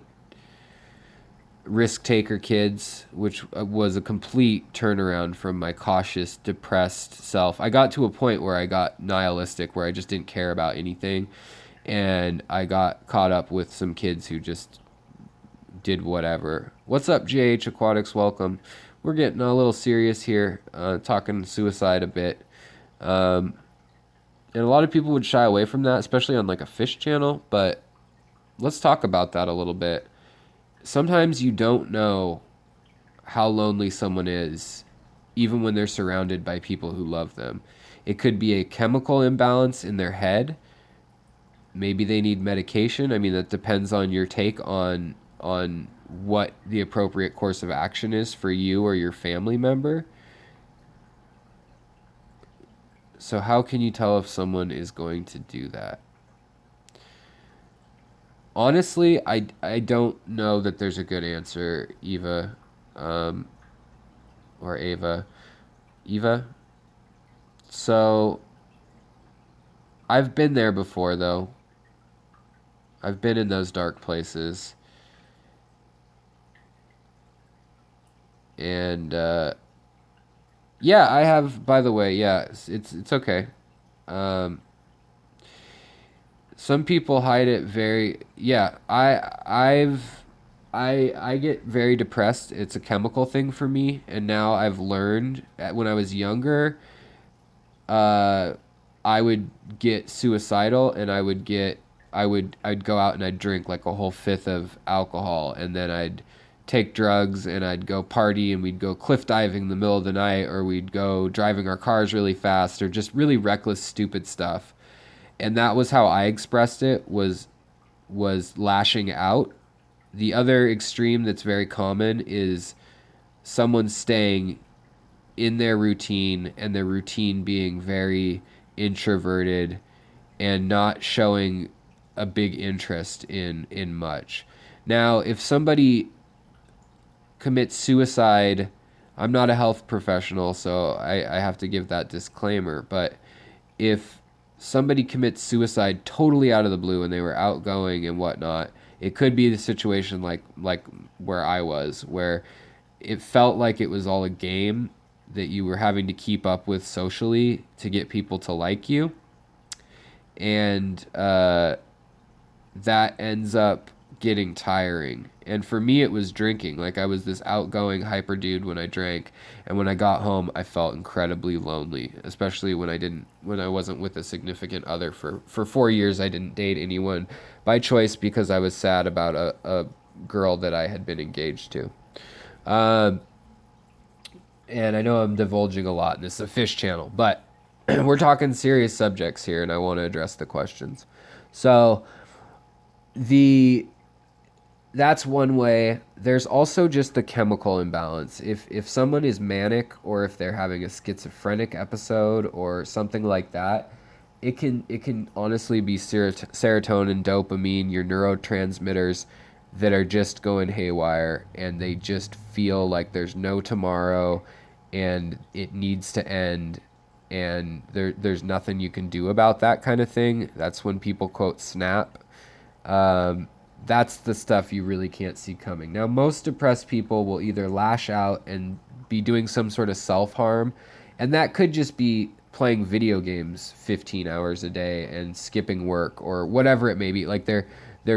risk taker kids, which was a complete turnaround from my cautious, depressed self. I got to a point where I got nihilistic, where I just didn't care about anything, and I got caught up with some kids who just did whatever. What's up, GH Aquatics? Welcome. We're getting a little serious here, talking suicide a bit. And a lot of people would shy away from that, especially on like a fish channel, but let's talk about that a little bit. Sometimes you don't know how lonely someone is, even when they're surrounded by people who love them. It could be a chemical imbalance in their head. Maybe they need medication. I mean, that depends on your take on what the appropriate course of action is for you or your family member. So how can you tell if someone is going to do that? Honestly, I don't know that there's a good answer, Eva, or Ava. Eva? So, I've been there before, though. I've been in those dark places. And, yeah, I have, by the way, yeah, it's okay. Some people hide it very, yeah, I get very depressed. It's a chemical thing for me, and now I've learned, when I was younger, I would get suicidal, and I'd go out and I'd drink like a whole fifth of alcohol, and then I'd take drugs, and I'd go party, and we'd go cliff diving in the middle of the night, or we'd go driving our cars really fast, or just really reckless, stupid stuff. And that was how I expressed it, was lashing out. The other extreme that's very common is someone staying in their routine, and their routine being very introverted and not showing a big interest in much. Now, if somebody commits suicide, I'm not a health professional, so I have to give that disclaimer, but if somebody commits suicide totally out of the blue and they were outgoing and whatnot, it could be the situation like where I was, where it felt like it was all a game that you were having to keep up with socially to get people to like you. And that ends up getting tiring. And for me, it was drinking. Like, I was this outgoing hyper dude when I drank, and when I got home, I felt incredibly lonely, especially when I wasn't with a significant other. For 4 years, I didn't date anyone by choice because I was sad about girl that I had been engaged to. Um, and I know I'm divulging a lot, and this is a fish channel, but we're talking serious subjects here, and I want to address the questions. So the that's one way. There's also just the chemical imbalance. If someone is manic, or if they're having a schizophrenic episode or something like that, it can honestly be serotonin, dopamine, your neurotransmitters that are just going haywire, and they just feel like there's no tomorrow, and it needs to end, and there's nothing you can do about that kind of thing. That's when people quote snap. Um, that's the stuff you really can't see coming. Now, most depressed people will either lash out and be doing some sort of self-harm, and that could just be playing video games 15 hours a day and skipping work or whatever it may be. Like they're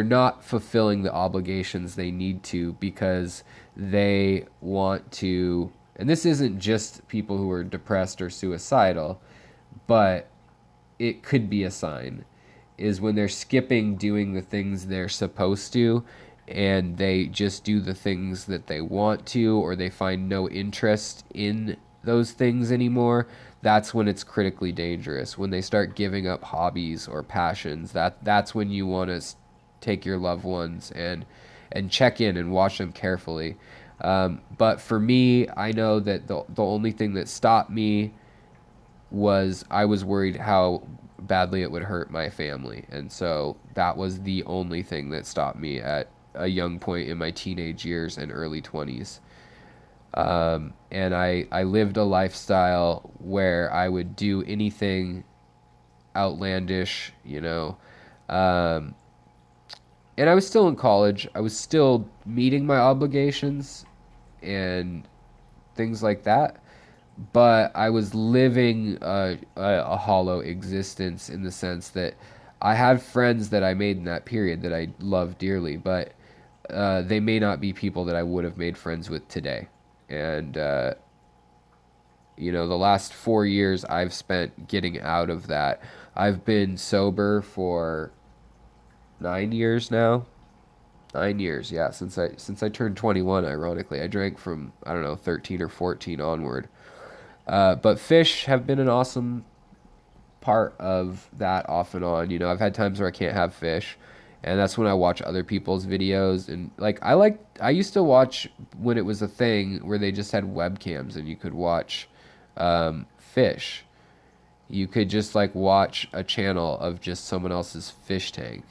not fulfilling the obligations they need to because they want to. And this isn't just people who are depressed or suicidal, but it could be a sign, is when they're skipping doing the things they're supposed to, and they just do the things that they want to, or they find no interest in those things anymore. That's when it's critically dangerous. When they start giving up hobbies or passions, that's when you want to take your loved ones and check in and watch them carefully. But for me, I know that the only thing that stopped me was I was worried how badly it would hurt my family. And so that was the only thing that stopped me at a young point in my teenage years and early 20s. And I lived a lifestyle where I would do anything outlandish, you know. Um, and I was still in college. I was still meeting my obligations and things like that, but I was living a hollow existence, in the sense that I had friends that I made in that period that I loved dearly, but they may not be people that I would have made friends with today. And, the last 4 years I've spent getting out of that. I've been sober for 9 years now. 9 years, yeah, since I turned 21. Ironically, I drank from, I don't know, 13 or 14 onward. But fish have been an awesome part of that off and on. I've had times where I can't have fish, and that's when I watch other people's videos. And I used to watch when it was a thing where they just had webcams and you could watch fish. You could just watch a channel of just someone else's fish tank.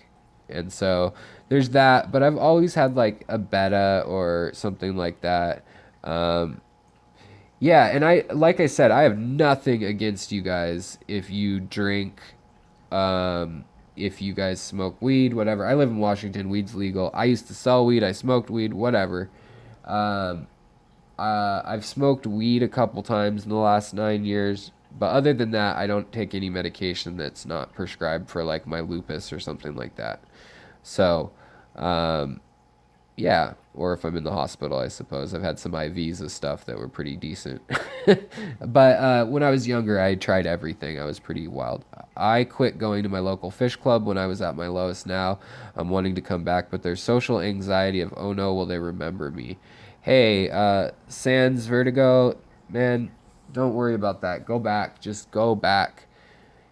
And so there's that, but I've always had a betta or something like that. Yeah, and like I said, I have nothing against you guys if you drink, if you guys smoke weed, whatever. I live in Washington, weed's legal. I used to sell weed, I smoked weed, whatever. Um, I've smoked weed a couple times in the last 9 years, but other than that, I don't take any medication that's not prescribed for my lupus or something like that. So, um, yeah, or if I'm in the hospital, I suppose. I've had some IVs of stuff that were pretty decent. But when I was younger, I tried everything. I was pretty wild. I quit going to my local fish club when I was at my lowest now. I'm wanting to come back, but there's social anxiety of, oh no, will they remember me? Hey, Sans Vertigo, man, don't worry about that. Go back. Just go back.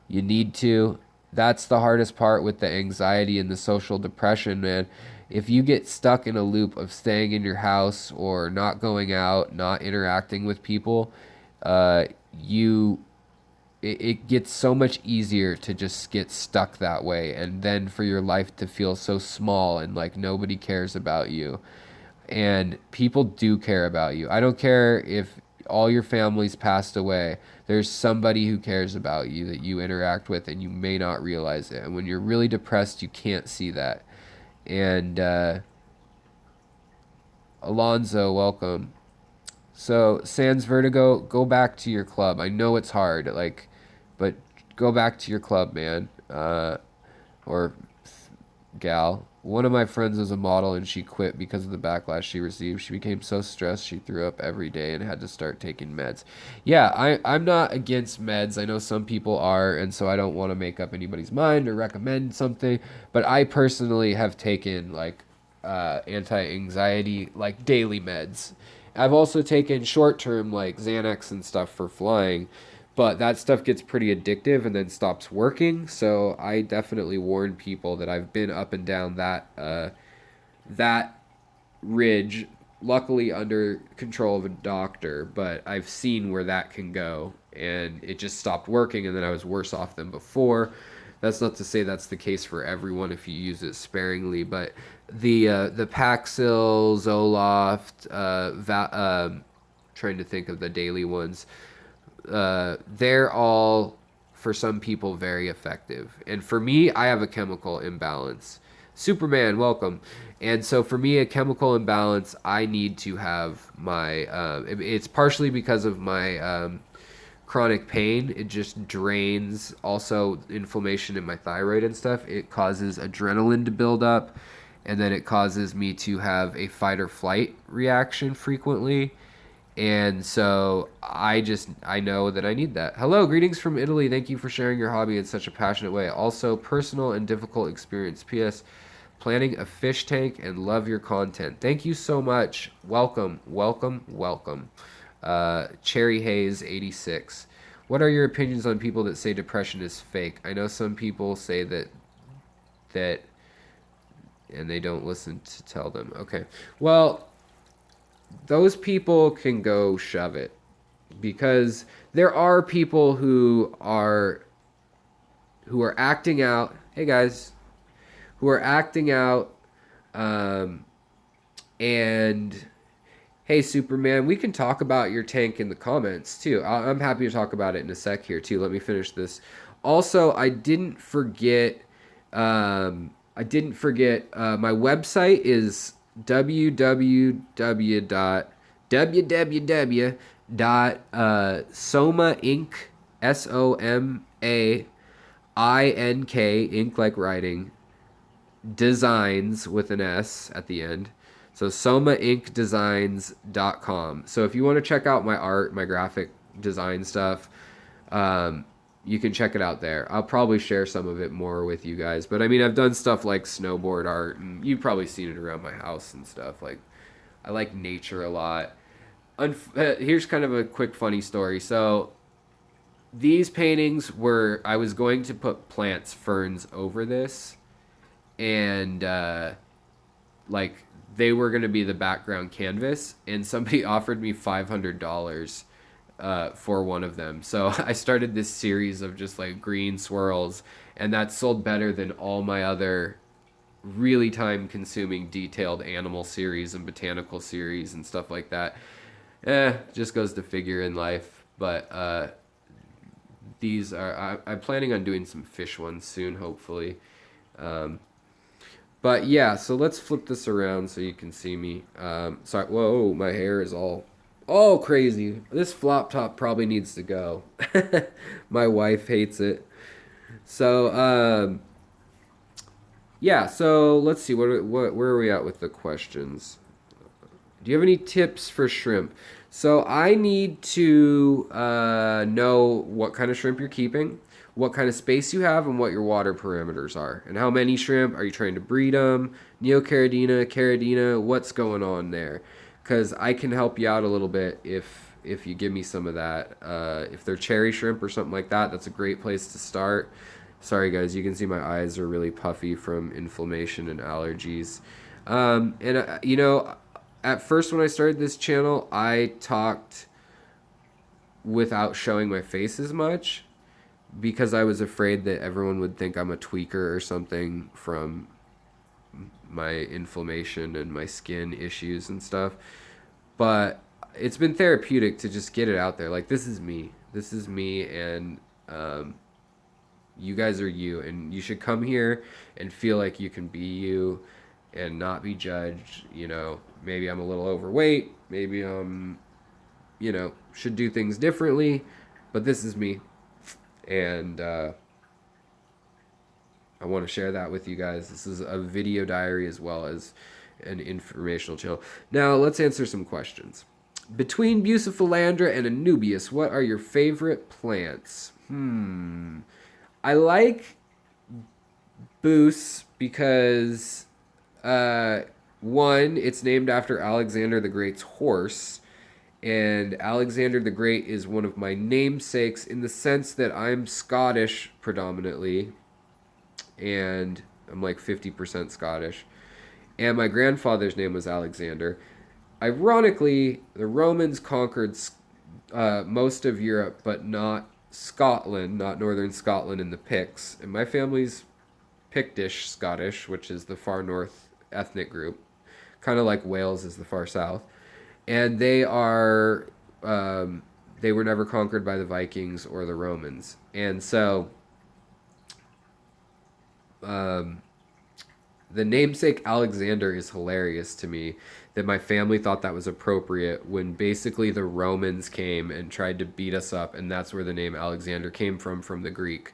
You need to. That's the hardest part with the anxiety and the social depression, man. If you get stuck in a loop of staying in your house or not going out, not interacting with people, uh, you it gets so much easier to just get stuck that way, and then for your life to feel so small and like nobody cares about you. And people do care about you. I don't care if all your family's passed away. There's somebody who cares about you that you interact with, and you may not realize it. And when you're really depressed, you can't see that. And Alonzo, welcome. So, Sans Vertigo, go back to your club. I know it's hard, but go back to your club, man. Or gal. One of my friends was a model and she quit because of the backlash she received. She became so stressed she threw up every day and had to start taking meds. Yeah, I'm not against meds. I know some people are, and so I don't want to make up anybody's mind or recommend something. But I personally have taken anti-anxiety, like daily meds. I've also taken short-term like Xanax and stuff for flying, but that stuff gets pretty addictive and then stops working. So I definitely warn people that I've been up and down that ridge, luckily under control of a doctor, but I've seen where that can go, and it just stopped working, and then I was worse off than before. That's not to say that's the case for everyone if you use it sparingly, but the Paxil, Zoloft, trying to think of the daily ones, they're all for some people very effective. And for me, I have a chemical imbalance. Superman, welcome. And so for me, a chemical imbalance, I need to have my. It's partially because of my chronic pain. It just drains. Also, inflammation in my thyroid and stuff. It causes adrenaline to build up, and then it causes me to have a fight or flight reaction frequently. And so I know that I need that. Hello, greetings from Italy. Thank you for sharing your hobby in such a passionate way. Also, personal and difficult experience. P.S. Planning a fish tank and love your content. Thank you so much. Welcome, welcome, welcome. Cherry Haze 86. What are your opinions on people that say depression is fake? I know some people say that and they don't listen to tell them. Okay. Well, those people can go shove it, because there are people who are acting out. Hey guys, who are acting out, and hey Superman, we can talk about your tank in the comments too. I'm happy to talk about it in a sec here too. Let me finish this. Also, I didn't forget. My website is www.somaink, SOMAINK, ink like writing, designs with an S at the end. So somainkdesigns.com. So if you want to check out my art, my graphic design stuff, you can check it out there. I'll probably share some of it more with you guys. But I mean, I've done stuff like snowboard art, and you've probably seen it around my house and stuff. Like, I like nature a lot. Here's kind of a quick funny story. So these paintings I was going to put plants, ferns over this, and like they were going to be the background canvas, and somebody offered me $500 for one of them. So I started this series of just like green swirls, and that sold better than all my other really time consuming detailed animal series and botanical series and stuff like that. Just goes to figure in life. But these are, I'm planning on doing some fish ones soon, hopefully. But yeah, so let's flip this around so you can see me. Sorry, whoa, my hair is all crazy. This flop top probably needs to go. My wife hates it. So, yeah, so let's see, where are we at with the questions? Do you have any tips for shrimp? So I need to know what kind of shrimp you're keeping, what kind of space you have, and what your water parameters are. And how many shrimp? Are you trying to breed them? Neocaridina, caridina, what's going on there? Because I can help you out a little bit if you give me some of that. If they're cherry shrimp or something like that, that's a great place to start. Sorry guys, you can see my eyes are really puffy from inflammation and allergies. You know, at first when I started this channel, I talked without showing my face as much, because I was afraid that everyone would think I'm a tweaker or something from my inflammation and my skin issues and stuff. But it's been therapeutic to just get it out there. Like, this is me, and you guys are you, and you should come here and feel like you can be you and not be judged. You know, maybe I'm a little overweight, maybe I'm, should do things differently, but this is me. And I want to share that with you guys. This is a video diary as well as an informational channel. Now, let's answer some questions. Between Bucephalandra and Anubias, what are your favorite plants? I like Bus because One, it's named after Alexander the Great's horse. And Alexander the Great is one of my namesakes in the sense that I'm Scottish predominantly. And I'm like 50% Scottish. And my grandfather's name was Alexander. Ironically, the Romans conquered most of Europe, but not Scotland, not northern Scotland in the Picts. And my family's Pictish Scottish, which is the far north ethnic group, kind of like Wales is the far south. And they were never conquered by the Vikings or the Romans. And so the namesake Alexander is hilarious to me, that my family thought that was appropriate when basically the Romans came and tried to beat us up, and that's where the name Alexander came from the Greek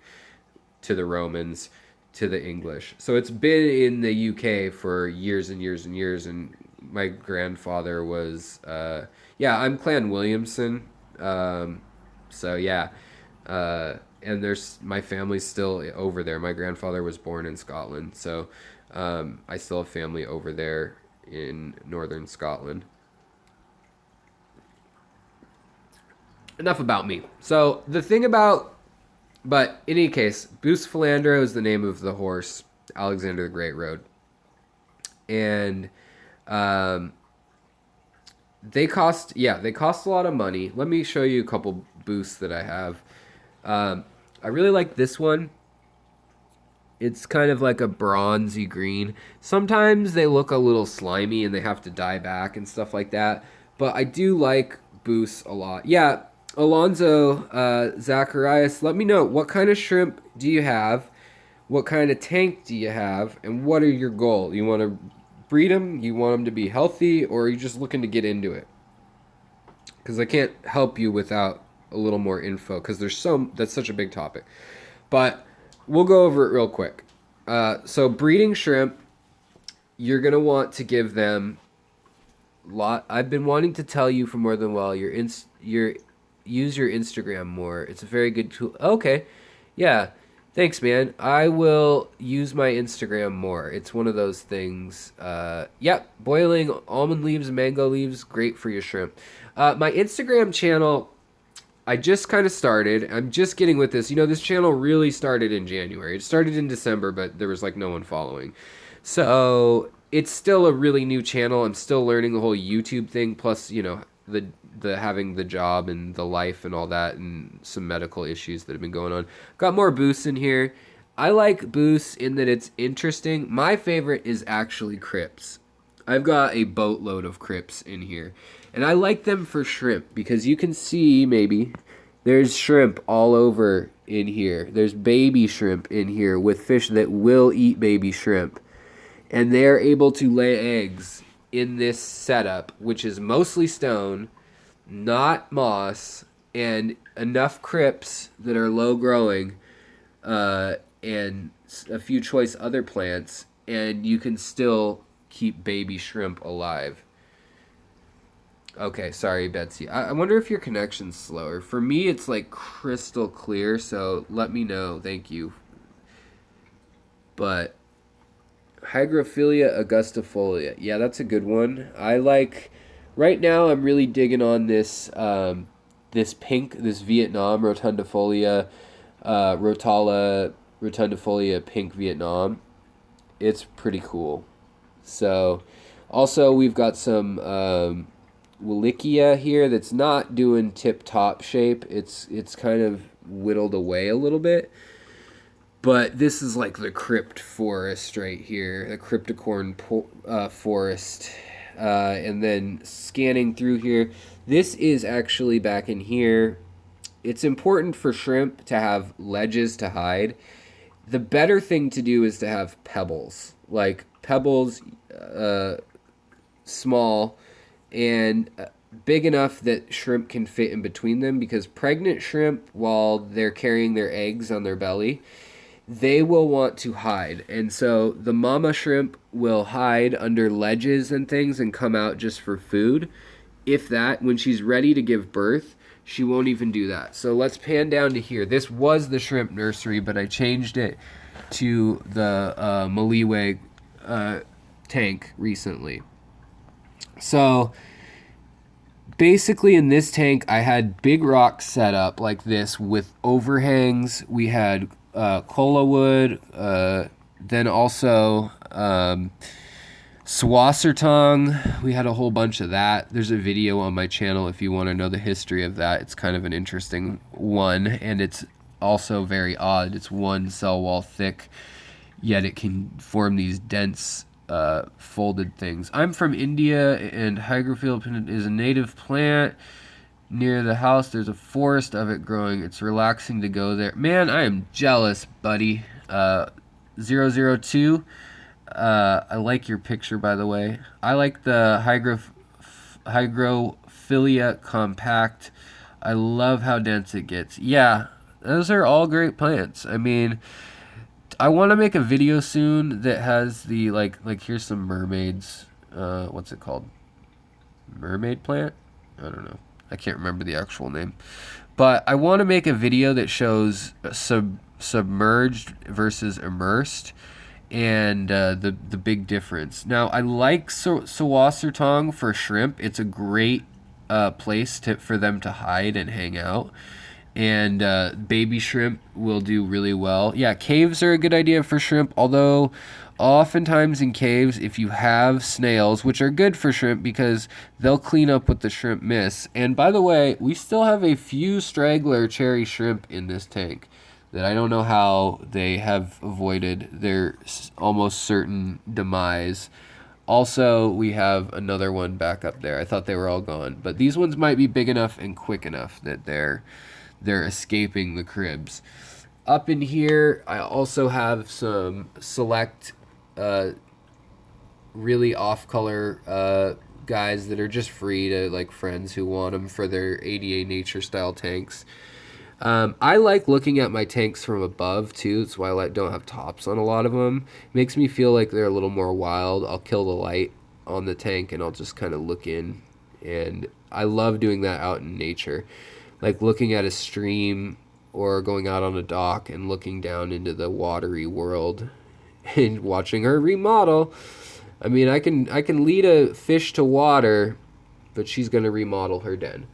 to the Romans to the English. So it's been in the UK for years and years and years, and my grandfather was, I'm Clan Williamson, so yeah, and my family's still over there. My grandfather was born in Scotland, so I still have family over there in northern Scotland. Enough about me. So the thing about, but in any case, Bus Philandro is the name of the horse Alexander the Great rode. And they cost a lot of money. Let me show you a couple boosts that I have. I really like this one. It's kind of like a bronzy green. Sometimes they look a little slimy and they have to dye back and stuff like that. But I do like boosts a lot. Yeah, Alonzo Zacharias, let me know, what kind of shrimp do you have? What kind of tank do you have? And what are your goals? You want to breed them? You want them to be healthy? Or are you just looking to get into it? Because I can't help you without a little more info, because that's such a big topic. But we'll go over it real quick. So breeding shrimp, you're going to want to give them I've been wanting to tell you for more than a while, use your Instagram more. It's a very good tool. Okay. Yeah. Thanks, man. I will use my Instagram more. It's one of those things. Boiling almond leaves, mango leaves, great for your shrimp. My Instagram channel, I just kind of started. I'm just getting with this. This channel really started in January. It started in December, but there was like no one following. So it's still a really new channel. I'm still learning the whole YouTube thing. Plus, the having the job and the life and all that, and some medical issues that have been going on. Got more boosts in here. I like boosts in that it's interesting. My favorite is actually crypts. I've got a boatload of crypts in here. And I like them for shrimp because you can see maybe there's shrimp all over in here. There's baby shrimp in here with fish that will eat baby shrimp. And they're able to lay eggs in this setup, which is mostly stone, not moss, and enough crypts that are low growing, and a few choice other plants, and you can still keep baby shrimp alive. Okay, sorry, Betsy. I wonder if your connection's slower. For me, it's like crystal clear, so let me know. Thank you. But Hygrophila augustifolia. Yeah, that's a good one. I like... Right now, I'm really digging on this this Vietnam rotundifolia, Rotala rotundifolia pink Vietnam. It's pretty cool. So, also we've got some Wallachia here that's not doing tip-top shape. It's kind of whittled away a little bit. But this is like the crypt forest right here, the cryptocorn forest. And then scanning through here, this is actually back in here. It's important for shrimp to have ledges to hide. The better thing to do is to have pebbles. Like pebbles, small and big enough that shrimp can fit in between them, because pregnant shrimp, while they're carrying their eggs on their belly, they will want to hide. And so the mama shrimp will hide under ledges and things and come out just for food. If that, when she's ready to give birth, she won't even do that. So let's pan down to here. This was the shrimp nursery, but I changed it to the Maliwe tank recently. So basically in this tank, I had big rocks set up like this with overhangs. We had kola wood, then also Swassertong. We had a whole bunch of that. There's a video on my channel if you want to know the history of that. It's kind of an interesting one, and it's also very odd. It's one cell wall thick, yet it can form these dense folded things. I'm from India, and hygrophil is a native plant. Near the house, there's a forest of it growing. It's relaxing to go there. Man, I am jealous, buddy. 002. I like your picture, by the way. I like the Hygrophilia compact. I love how dense it gets. Yeah, those are all great plants. I mean, I want to make a video soon that has the, like here's some mermaids. What's it called? Mermaid plant? I don't know. I can't remember the actual name. But I want to make a video that shows submerged versus immersed and the big difference. Now, I like Swassertong for shrimp. It's a great place for them to hide and hang out. And baby shrimp will do really well. Yeah, caves are a good idea for shrimp, although oftentimes in caves, if you have snails, which are good for shrimp because they'll clean up what the shrimp miss. And by the way, we still have a few straggler cherry shrimp in this tank that I don't know how they have avoided their almost certain demise. Also, we have another one back up there. I thought they were all gone, but these ones might be big enough and quick enough that they're escaping the cribs. Up in here, I also have some select, really off-color guys that are just free to like friends who want them for their ADA nature-style tanks. I like looking at my tanks from above too. That's why I don't have tops on a lot of them. It makes me feel like they're a little more wild. I'll kill the light on the tank and I'll just kind of look in. And I love doing that out in nature. Like looking at a stream or going out on a dock and looking down into the watery world and watching her remodel. I mean, I can lead a fish to water, but she's going to remodel her den.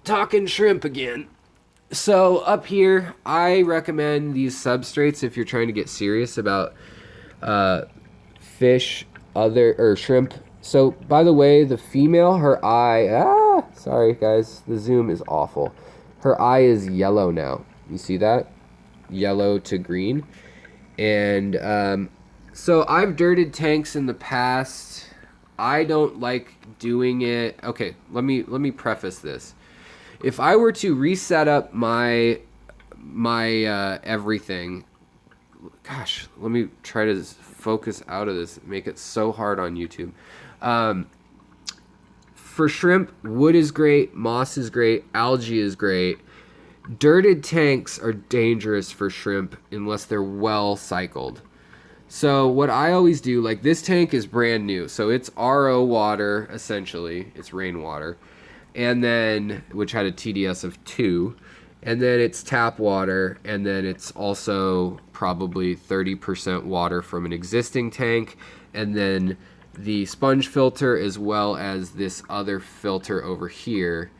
Talking shrimp again. So up here, I recommend these substrates if you're trying to get serious about fish, or shrimp. So, by the way, the female, her eye, sorry guys, the zoom is awful. Her eye is yellow now. You see that? Yellow to green. And so I've dirted tanks in the past. I don't like doing it. Okay, let me preface this. If I were to reset up my everything, gosh, let me try to focus out of this, make it so hard on YouTube. For shrimp, wood is great, moss is great, algae is great. Dirted tanks are dangerous for shrimp unless they're well cycled. So what I always do, like this tank is brand new, so it's RO water, essentially, it's rainwater. And then, which had a TDS of 2, and then it's tap water, and then it's also probably 30% water from an existing tank, and then the sponge filter as well as this other filter over here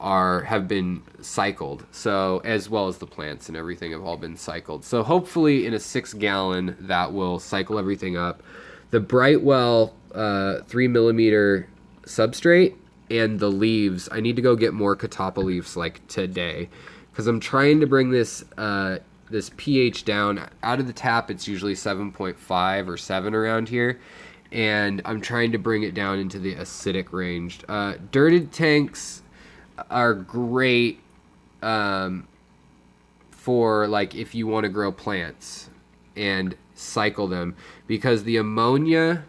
have been cycled. So as well as the plants and everything have all been cycled. So hopefully in a 6-gallon that will cycle everything up. The Brightwell 3mm substrate and the leaves, I need to go get more catappa leaves like today, because I'm trying to bring this this pH down. Out of the tap it's usually 7.5 or 7 around here, and I'm trying to bring it down into the acidic range. Dirted tanks are great for like if you want to grow plants and cycle them, because the ammonia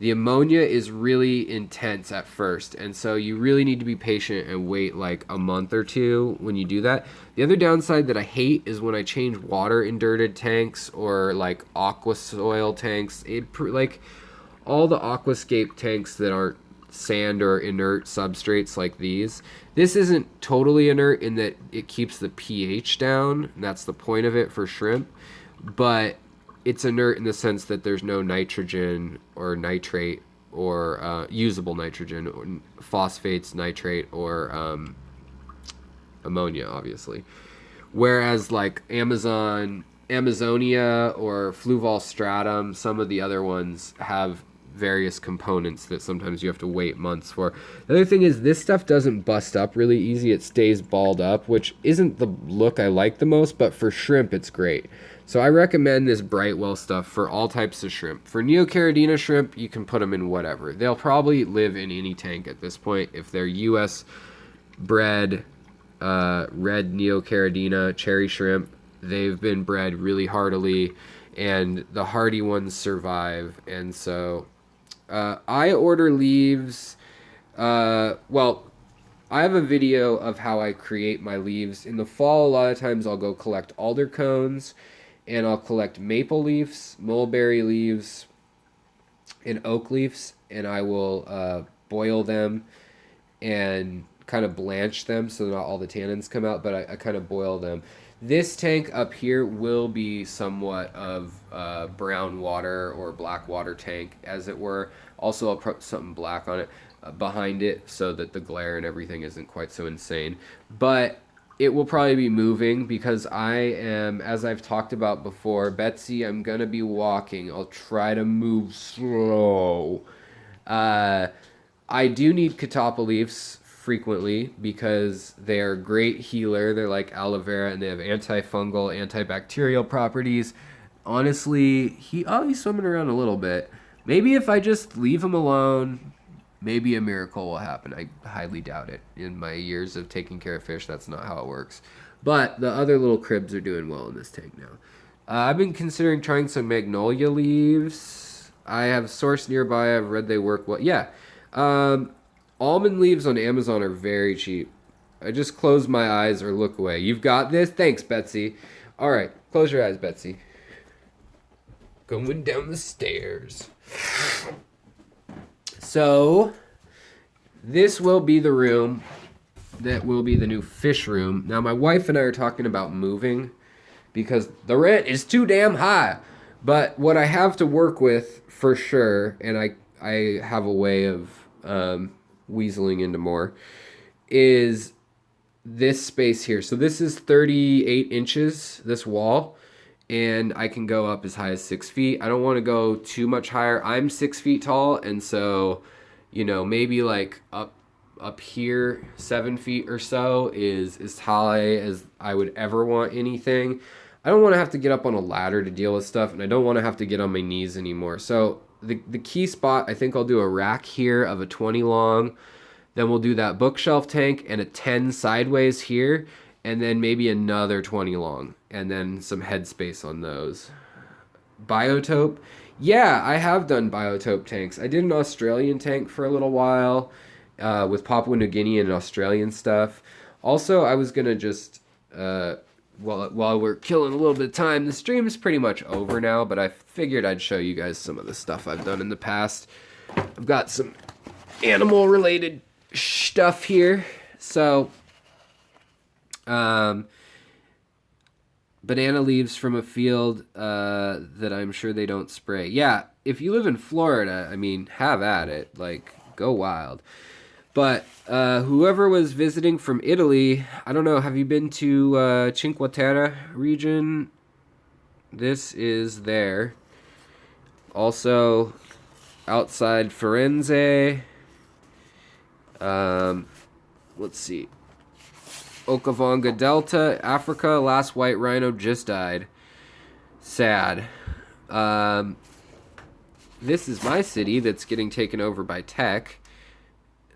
is really intense at first, and so you really need to be patient and wait like a month or two when you do that. The other downside that I hate is when I change water in dirted tanks or like aqua soil tanks. Like all the aquascape tanks that aren't sand or inert substrates like these. This isn't totally inert in that it keeps the pH down, and that's the point of it for shrimp. But it's inert in the sense that there's no nitrogen or nitrate or usable nitrogen, or phosphates, nitrate, or ammonia, obviously. Whereas like Amazonia or Fluval stratum, some of the other ones have various components that sometimes you have to wait months for. The other thing is this stuff doesn't bust up really easy. It stays balled up, which isn't the look I like the most, but for shrimp it's great. So I recommend this Brightwell stuff for all types of shrimp. For Neocaridina shrimp, you can put them in whatever. They'll probably live in any tank at this point if they're U.S. bred red Neocaridina cherry shrimp. They've been bred really hardily, and the hardy ones survive. And so I order leaves. Well, I have a video of how I create my leaves. In the fall, a lot of times I'll go collect alder cones, and I'll collect maple leaves, mulberry leaves, and oak leaves, and I will boil them and kind of blanch them so not all the tannins come out, but I kind of boil them. This tank up here will be somewhat of brown water or black water tank, as it were. Also, I'll put something black on it behind it so that the glare and everything isn't quite so insane. But it will probably be moving because I am, as I've talked about before, Betsy, I'm going to be walking. I'll try to move slow. I do need catappa leaves frequently because they are a great healer. They're like aloe vera and they have antifungal, antibacterial properties. Honestly, he's swimming around a little bit. Maybe if I just leave him alone, maybe a miracle will happen. I highly doubt it. In my years of taking care of fish, that's not how it works. But the other little cribs are doing well in this tank now. I've been considering trying some magnolia leaves. I have sourced nearby. I've read they work well. Yeah. Almond leaves on Amazon are very cheap. I just close my eyes or look away. You've got this? Thanks, Betsy. All right. Close your eyes, Betsy. Going down the stairs. So, this will be the room that will be the new fish room. Now, my wife and I are talking about moving because the rent is too damn high. But what I have to work with for sure, and I have a way of weaseling into more, is this space here. So this is 38 inches, this wall. And I can go up as high as 6 feet. I don't want to go too much higher. I'm 6 feet tall, and so, maybe like up here, 7 feet or so is as high as I would ever want anything. I don't want to have to get up on a ladder to deal with stuff, and I don't want to have to get on my knees anymore. So the key spot, I think I'll do a rack here of a 20 long. Then we'll do that bookshelf tank and a 10 sideways here. And then maybe another 20 long, and then some headspace on those. Biotope. Yeah, I have done biotope tanks. I did an Australian tank for a little while with Papua New Guinea and Australian stuff. Also, I was going to just, while we're killing a little bit of time, the stream's pretty much over now, but I figured I'd show you guys some of the stuff I've done in the past. I've got some animal-related stuff here. So... banana leaves from a field that I'm sure they don't spray. Yeah, if you live in Florida, I mean, have at it. Like, go wild. But whoever was visiting from Italy, I don't know, have you been to Cinque Terre region? This is there. Also, outside Firenze. Let's see. Okavango Delta, Africa, last white rhino just died. Sad. This is my city that's getting taken over by tech.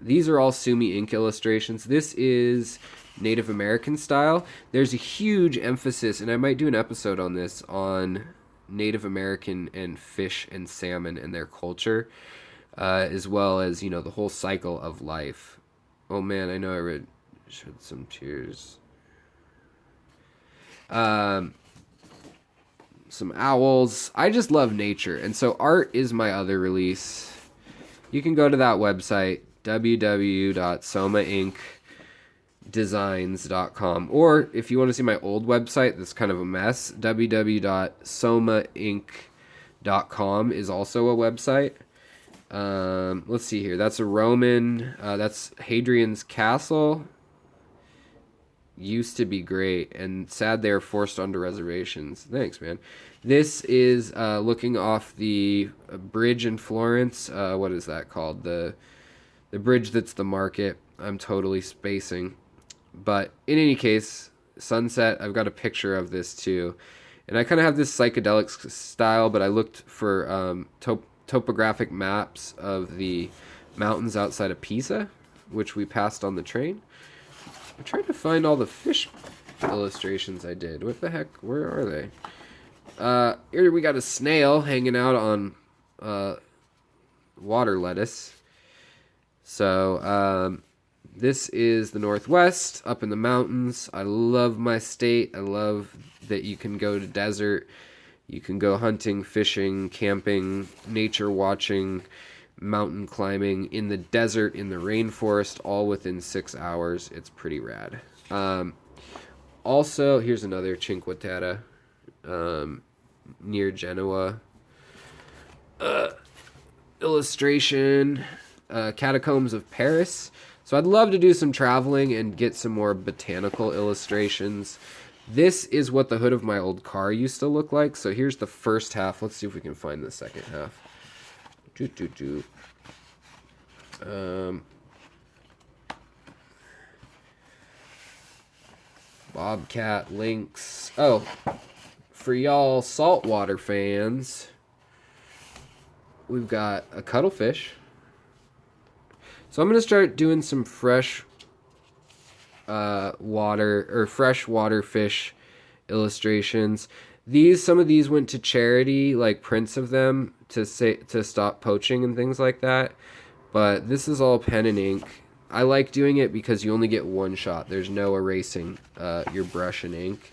These are all Sumi ink illustrations. This is Native American style. There's a huge emphasis, and I might do an episode on this, on Native American and fish and salmon and their culture, as well as, the whole cycle of life. Oh man, I know I read... shed some tears. Some owls. I just love nature, and so art is my other release. You can go to that website, www.somainc.com. designs.com. Or if you want to see my old website that's kind of a mess, www.somainc.com is also a website. Let's see here. That's a Roman. That's Hadrian's Castle. Used to be great, and sad they're forced onto reservations. Thanks, man. This is looking off the bridge in Florence. What is that called? The bridge that's the market. I'm totally spacing. But in any case, sunset, I've got a picture of this too. And I kind of have this psychedelic style, but I looked for topographic maps of the mountains outside of Pisa, which we passed on the train. I'm trying to find all the fish illustrations I did. What the heck? Where are they? Here we got a snail hanging out on water lettuce. So, this is the Northwest, up in the mountains. I love my state. I love that you can go to desert. You can go hunting, fishing, camping, nature watching, mountain climbing in the desert, in the rainforest, all within 6 hours. It's pretty rad. Also, here's another Cinque Terre near Genoa. Illustration, Catacombs of Paris. So I'd love to do some traveling and get some more botanical illustrations. This is what the hood of my old car used to look like. So here's the first half. Let's see if we can find the second half. Bobcat, lynx. Oh, for y'all saltwater fans, we've got a cuttlefish. So I'm going to start doing some fresh freshwater fish illustrations. Some of these went to charity, like prints of them to stop poaching and things like that. But this is all pen and ink. I like doing it because you only get one shot. There's no erasing your brush and ink.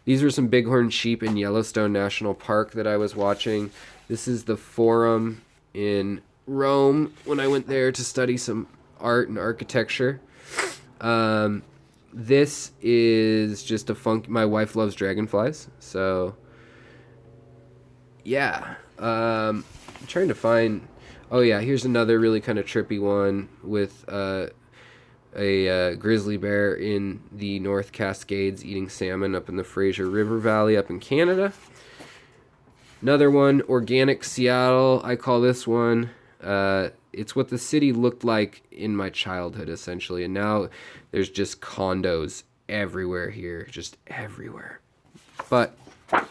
These were some bighorn sheep in Yellowstone National Park that I was watching. This is the Forum in Rome when I went there to study some art and architecture. This is just my wife loves dragonflies, so yeah. I'm trying to find. Oh yeah, here's another really kind of trippy one with a grizzly bear in the North Cascades eating salmon up in the Fraser River Valley up in Canada. Another one, organic Seattle. I call this one. It's what the city looked like in my childhood, essentially. And now there's just condos everywhere here. Just everywhere. But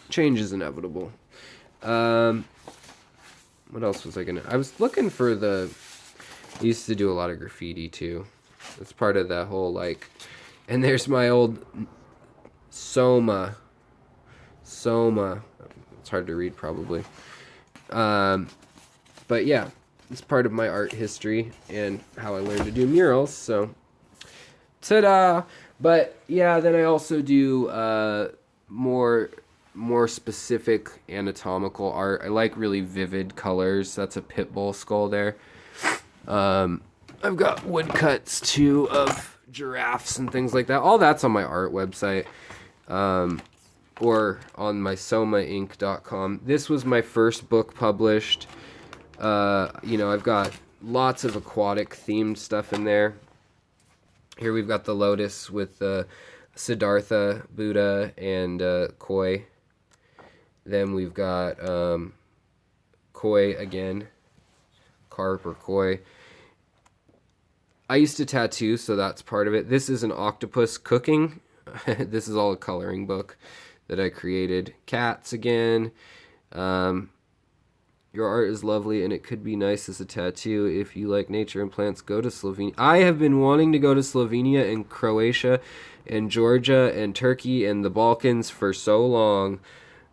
change is inevitable. What else was I gonna... I was looking for I used to do a lot of graffiti, too. That's part of that whole, like... And there's my old Soma. It's hard to read, probably. But yeah, it's part of my art history and how I learned to do murals, so... Ta-da! But yeah, then I also do more specific anatomical art. I like really vivid colors. That's a pit bull skull there. I've got woodcuts too of giraffes and things like that. All that's on my art website, or on my somainc.com. This was my first book published. I've got lots of aquatic themed stuff in there. Here we've got the lotus with Siddhartha Buddha and koi. Then we've got koi again, carp or koi. I used to tattoo, so that's part of it. This is an octopus cooking. This is all a coloring book that I created. Cats again. Your art is lovely, and it could be nice as a tattoo. If you like nature and plants, go to Slovenia. I have been wanting to go to Slovenia and Croatia and Georgia and Turkey and the Balkans for so long.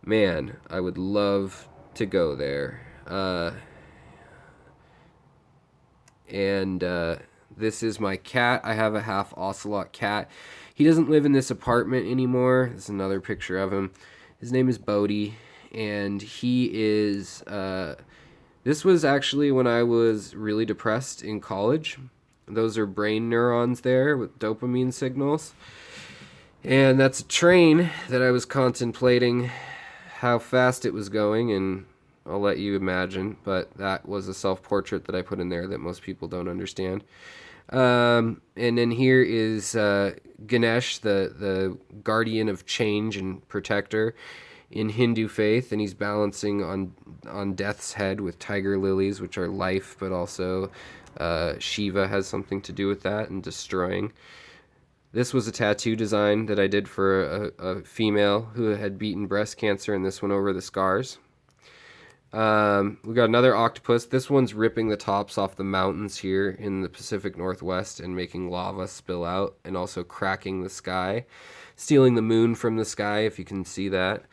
Man, I would love to go there. This is my cat. I have a half ocelot cat. He doesn't live in this apartment anymore. This is another picture of him. His name is Bodhi, and he is... this was actually when I was really depressed in college, Those are brain neurons there with dopamine signals. And that's a train that I was contemplating how fast it was going, and I'll let you imagine, but that was a self-portrait that I put in there that most people don't understand. And then here is Ganesh, the guardian of change and protector in Hindu faith, and he's balancing on death's head with tiger lilies, which are life, but also Shiva has something to do with that and destroying. This was a tattoo design that I did for a female who had beaten breast cancer, and this one over the scars. We got another octopus. This one's ripping the tops off the mountains here in the Pacific Northwest and making lava spill out, and also cracking the sky, stealing the moon from the sky, if you can see that.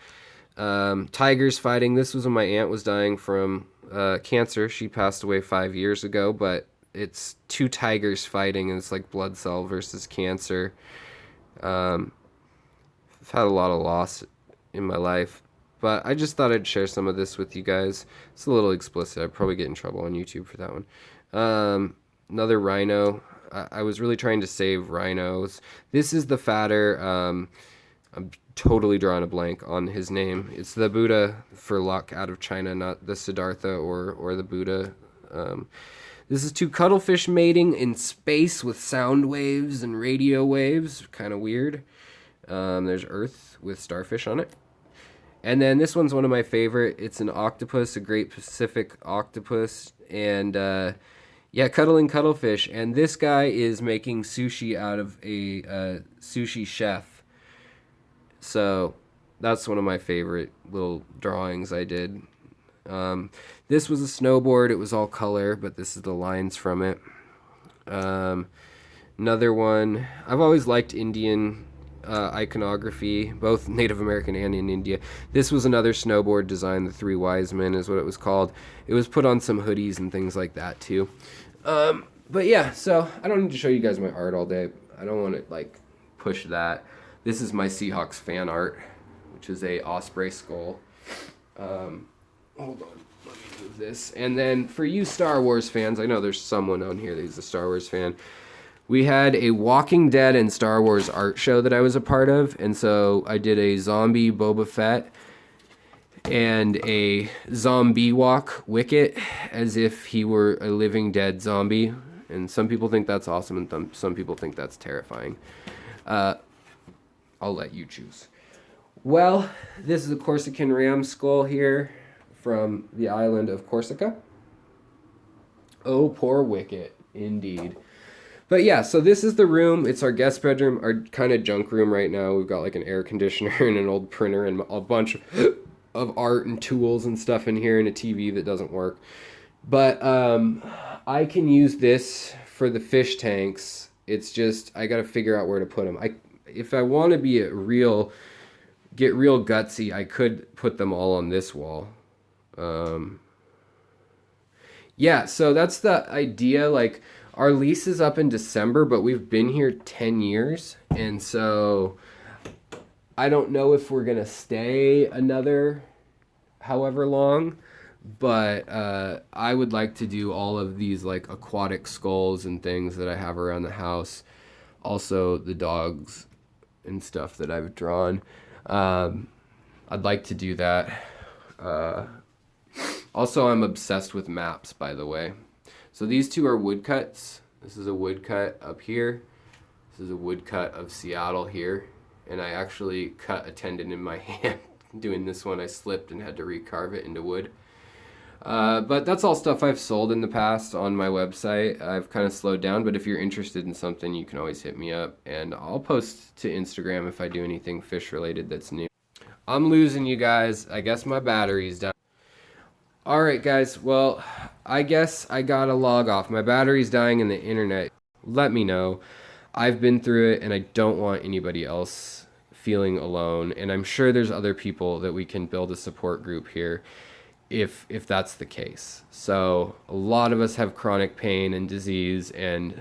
Tigers fighting. This was when my aunt was dying from cancer. She passed away 5 years ago, but it's two tigers fighting, and it's like blood cell versus cancer. I've had a lot of loss in my life, but I just thought I'd share some of this with you guys. It's a little explicit. I'd probably get in trouble on YouTube for that one. Another rhino. I was really trying to save rhinos. This is the fatter. I'm totally drawing a blank on his name. It's the Buddha for luck out of China, not the Siddhartha or the Buddha. This is two cuttlefish mating in space with sound waves and radio waves. Kind of weird. There's Earth with starfish on it. And then this one's one of my favorite. It's an octopus, a Great Pacific octopus. And yeah, cuddling cuttlefish. And this guy is making sushi out of a sushi chef. So that's one of my favorite little drawings I did. This was a snowboard. It was all color, but this is the lines from it. Another one. I've always liked Indian iconography, both Native American and in India. This was another snowboard design. The Three Wise Men is what it was called. It was put on some hoodies and things like that too. But yeah, so I don't need to show you guys my art all day. I don't want to like push that. This is my Seahawks fan art, which is a osprey skull. Hold on, let me move this. And then for you Star Wars fans, I know there's someone on here that's a Star Wars fan. We had a Walking Dead and Star Wars art show that I was a part of, and so I did a zombie Boba Fett and a zombie walk Wicket as if he were a living dead zombie. And some people think that's awesome, and some people think that's terrifying. I'll let you choose. Well, this is a Corsican ram skull here from the island of Corsica. Oh, poor Wicket, indeed. But yeah, so this is the room. It's our guest bedroom, our kind of junk room right now. We've got like an air conditioner and an old printer and a bunch of art and tools and stuff in here and a TV that doesn't work. But I can use this for the fish tanks. It's just, I got to figure out where to put them. If I want to be get real gutsy, I could put them all on this wall. Yeah, so that's the idea. Like, our lease is up in December, but we've been here 10 years. And so I don't know if we're going to stay another however long, but I would like to do all of these like aquatic skulls and things that I have around the house. Also the dogs and stuff that I've drawn. I'd like to do that. Also, I'm obsessed with maps, by the way. So these two are woodcuts. This is a woodcut up here. This is a woodcut of Seattle here. And I actually cut a tendon in my hand doing this one. I slipped and had to recarve it into wood. But that's all stuff I've sold in the past on my website. I've kind of slowed down, but if you're interested in something, you can always hit me up. And I'll post to Instagram if I do anything fish related that's new. I'm losing you guys. I guess my battery's done. Alright guys, well, I guess I gotta log off. My battery's dying in the internet. Let me know. I've been through it and I don't want anybody else feeling alone. And I'm sure there's other people that we can build a support group here if that's the case. So a lot of us have chronic pain and disease and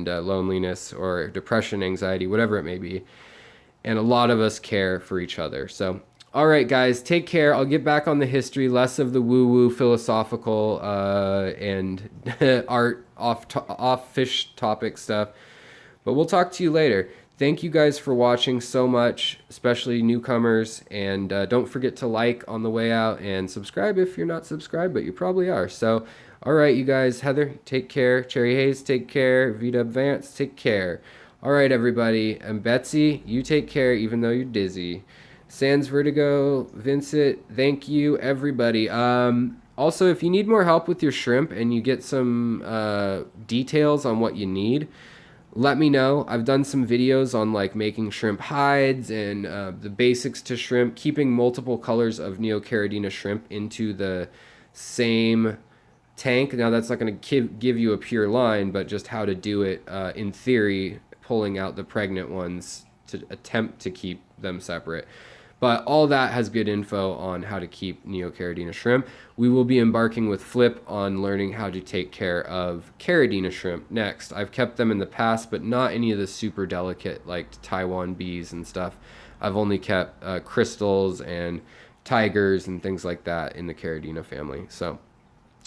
loneliness or depression, anxiety, whatever it may be. And a lot of us care for each other. So All right, guys, take care. I'll get back on the history, less of the woo-woo philosophical and art off fish topic stuff. But we'll talk to you later. Thank you guys for watching so much, especially newcomers. And don't forget to like on the way out and subscribe if you're not subscribed, but you probably are. So, all right, you guys. Heather, take care. Cherry Hayes, take care. Vita Vance, take care. All right, everybody. And Betsy, you take care even though you're dizzy. Sans Vertigo, Vincent, thank you, everybody. Also, if you need more help with your shrimp and you get some details on what you need, let me know. I've done some videos on like making shrimp hides and the basics to shrimp, keeping multiple colors of Neocaridina shrimp into the same tank. Now that's not going to give you a pure line, but just how to do it in theory, pulling out the pregnant ones to attempt to keep them separate. But all that has good info on how to keep Neocaridina shrimp. We will be embarking with Flip on learning how to take care of Caridina shrimp next. I've kept them in the past, but not any of the super delicate like Taiwan bees and stuff. I've only kept crystals and tigers and things like that in the Caridina family. So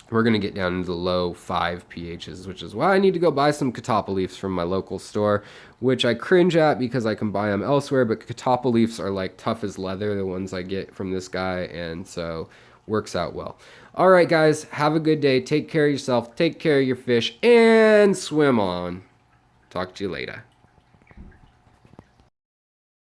we're going to get down into the low 5 pHs, which is why I need to go buy some catappa leaves from my local store, which I cringe at because I can buy them elsewhere, but catappa leaves are like tough as leather, the ones I get from this guy, and so works out well. All right, guys, have a good day. Take care of yourself, take care of your fish, and swim on. Talk to you later.